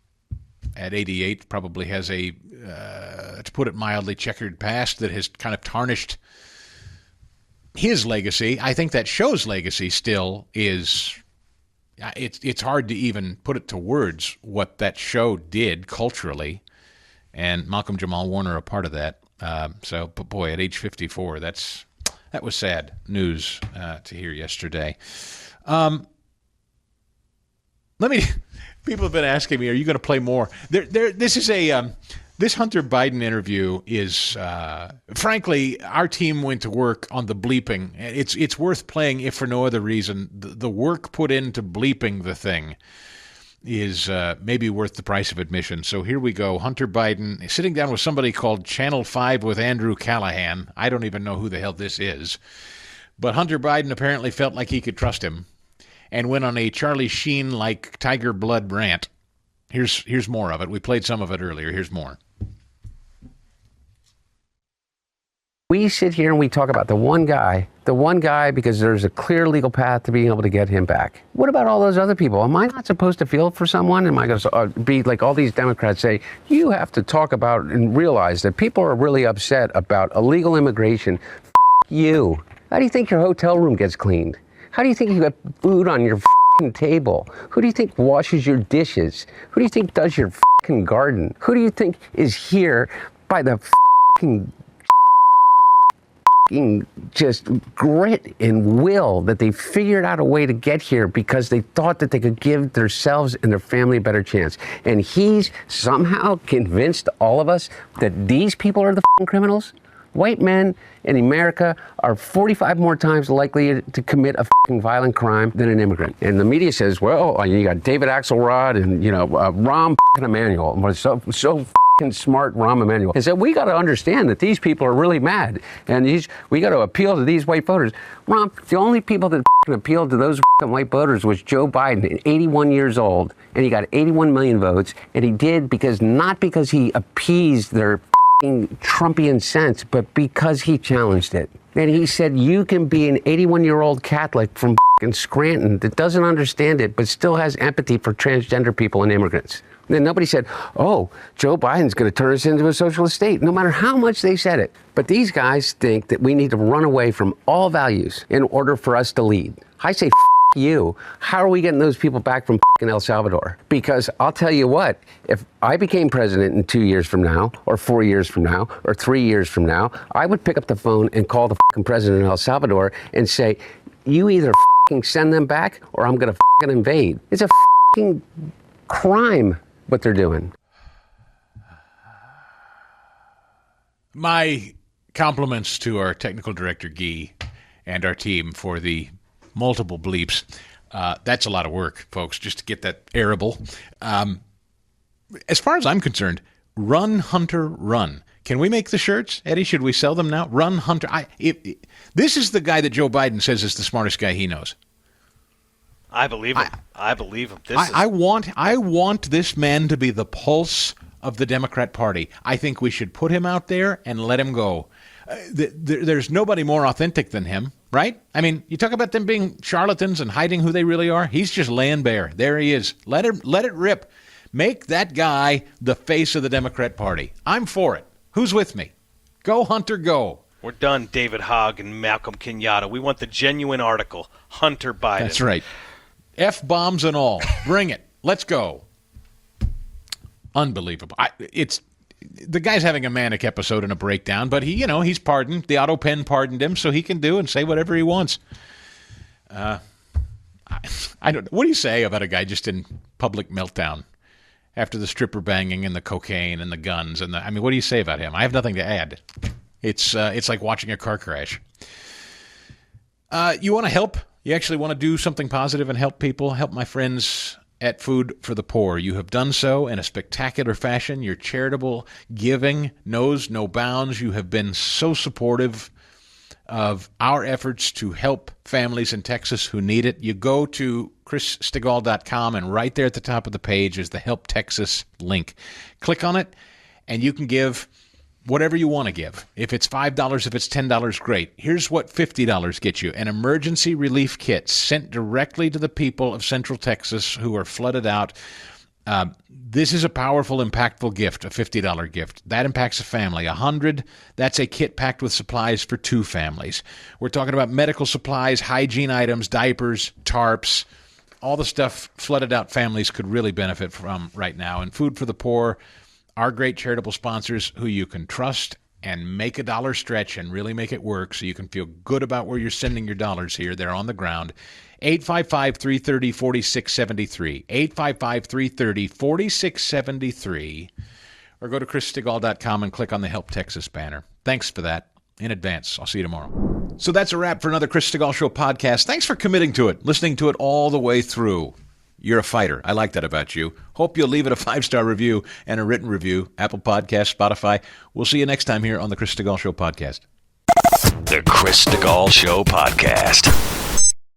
at 88 probably has a, to put it mildly, checkered past that has kind of tarnished his legacy. I think that show's legacy still is, it's hard to even put it to words what that show did culturally, and Malcolm Jamal Warner a part of that. But boy, at age 54, that was sad news to hear yesterday. People have been asking me, are you going to play more? This Hunter Biden interview is, frankly, our team went to work on the bleeping. It's worth playing if for no other reason. The work put into bleeping the thing is maybe worth the price of admission. So here we go. Hunter Biden sitting down with somebody called Channel 5 with Andrew Callahan. I don't even know who the hell this is. But Hunter Biden apparently felt like he could trust him and went on a Charlie Sheen-like tiger blood rant. Here's more of it. We played some of it earlier. Here's more. We sit here and we talk about the one guy because there's a clear legal path to being able to get him back. What about all those other people? Am I not supposed to feel for someone? Am I going to be like all these Democrats say, you have to talk about and realize that people are really upset about illegal immigration. You. How do you think your hotel room gets cleaned? How do you think you got food on your table? Who do you think washes your dishes? Who do you think does your garden? Who do you think is here by the just grit and will that they figured out a way to get here because they thought that they could give themselves and their family a better chance? And he's somehow convinced all of us that these people are the criminals? White men in America are 45 more times likely to commit a violent crime than an immigrant. And the media says, well, you got David Axelrod and, Rahm Emanuel. So smart Rahm Emanuel. And so we got to understand that these people are really mad. And we got to appeal to these white voters. Rahm, the only people that appealed to those white voters was Joe Biden, 81 years old. And he got 81 million votes. And he did not because he appeased their Trumpian sense, but because he challenged it. And he said, you can be an 81-year-old Catholic from Scranton that doesn't understand it, but still has empathy for transgender people and immigrants. And then nobody said, oh, Joe Biden's going to turn us into a socialist state, no matter how much they said it. But these guys think that we need to run away from all values in order for us to lead. I say, you. How are we getting those people back from El Salvador? Because I'll tell you what, if I became president in 2 years from now, or 4 years from now, or 3 years from now, I would pick up the phone and call the president of El Salvador and say, you either send them back or I'm going to invade. It's a crime what they're doing. My compliments to our technical director, Guy, and our team for the multiple bleeps. That's a lot of work, folks, just to get that arable. As far as I'm concerned, Run, Hunter, Run. Can we make the shirts, Eddie? Should we sell them now? Run, Hunter. This is the guy that Joe Biden says is the smartest guy he knows. I believe him. I believe him. I want this man to be the pulse of the Democrat Party. I think we should put him out there and let him go. There's nobody more authentic than him, right? I mean, you talk about them being charlatans and hiding who they really are. He's just laying bare. There he is. Let it rip. Make that guy the face of the Democrat Party. I'm for it. Who's with me? Go, Hunter, go. We're done, David Hogg and Malcolm Kenyatta. We want the genuine article. Hunter Biden. That's right. F-bombs and all. Bring it. Let's go. Unbelievable. The guy's having a manic episode and a breakdown, but he's pardoned. The auto pen pardoned him, so he can do and say whatever he wants. I don't. What do you say about a guy just in public meltdown after the stripper banging and the cocaine and the guns and what do you say about him? I have nothing to add. It's like watching a car crash. You want to help? You actually want to do something positive and help people? Help my friends at Food for the Poor. You have done so in a spectacular fashion. Your charitable giving knows no bounds. You have been so supportive of our efforts to help families in Texas who need it. You go to chrisstigall.com, and right there at the top of the page is the Help Texas link. Click on it, and you can give whatever you want to give. If it's $5, if it's $10, great. Here's what $50 gets you. An emergency relief kit sent directly to the people of Central Texas who are flooded out. This is a powerful, impactful gift, a $50 gift. That impacts a family. 100, that's a kit packed with supplies for 2 families. We're talking about medical supplies, hygiene items, diapers, tarps, all the stuff flooded out families could really benefit from right now. And Food for the Poor, our great charitable sponsors who you can trust and make a dollar stretch and really make it work so you can feel good about where you're sending your dollars here. They're on the ground. 855-330-4673. 855-330-4673. Or go to chrisstigall.com and click on the Help Texas banner. Thanks for that in advance. I'll see you tomorrow. So that's a wrap for another Chris Stigall Show podcast. Thanks for committing to it, listening to it all the way through. You're a fighter. I like that about you. Hope you'll leave it a 5-star review and a written review. Apple Podcasts, Spotify. We'll see you next time here on the Chris Stigall Show podcast. The Chris Stigall Show podcast.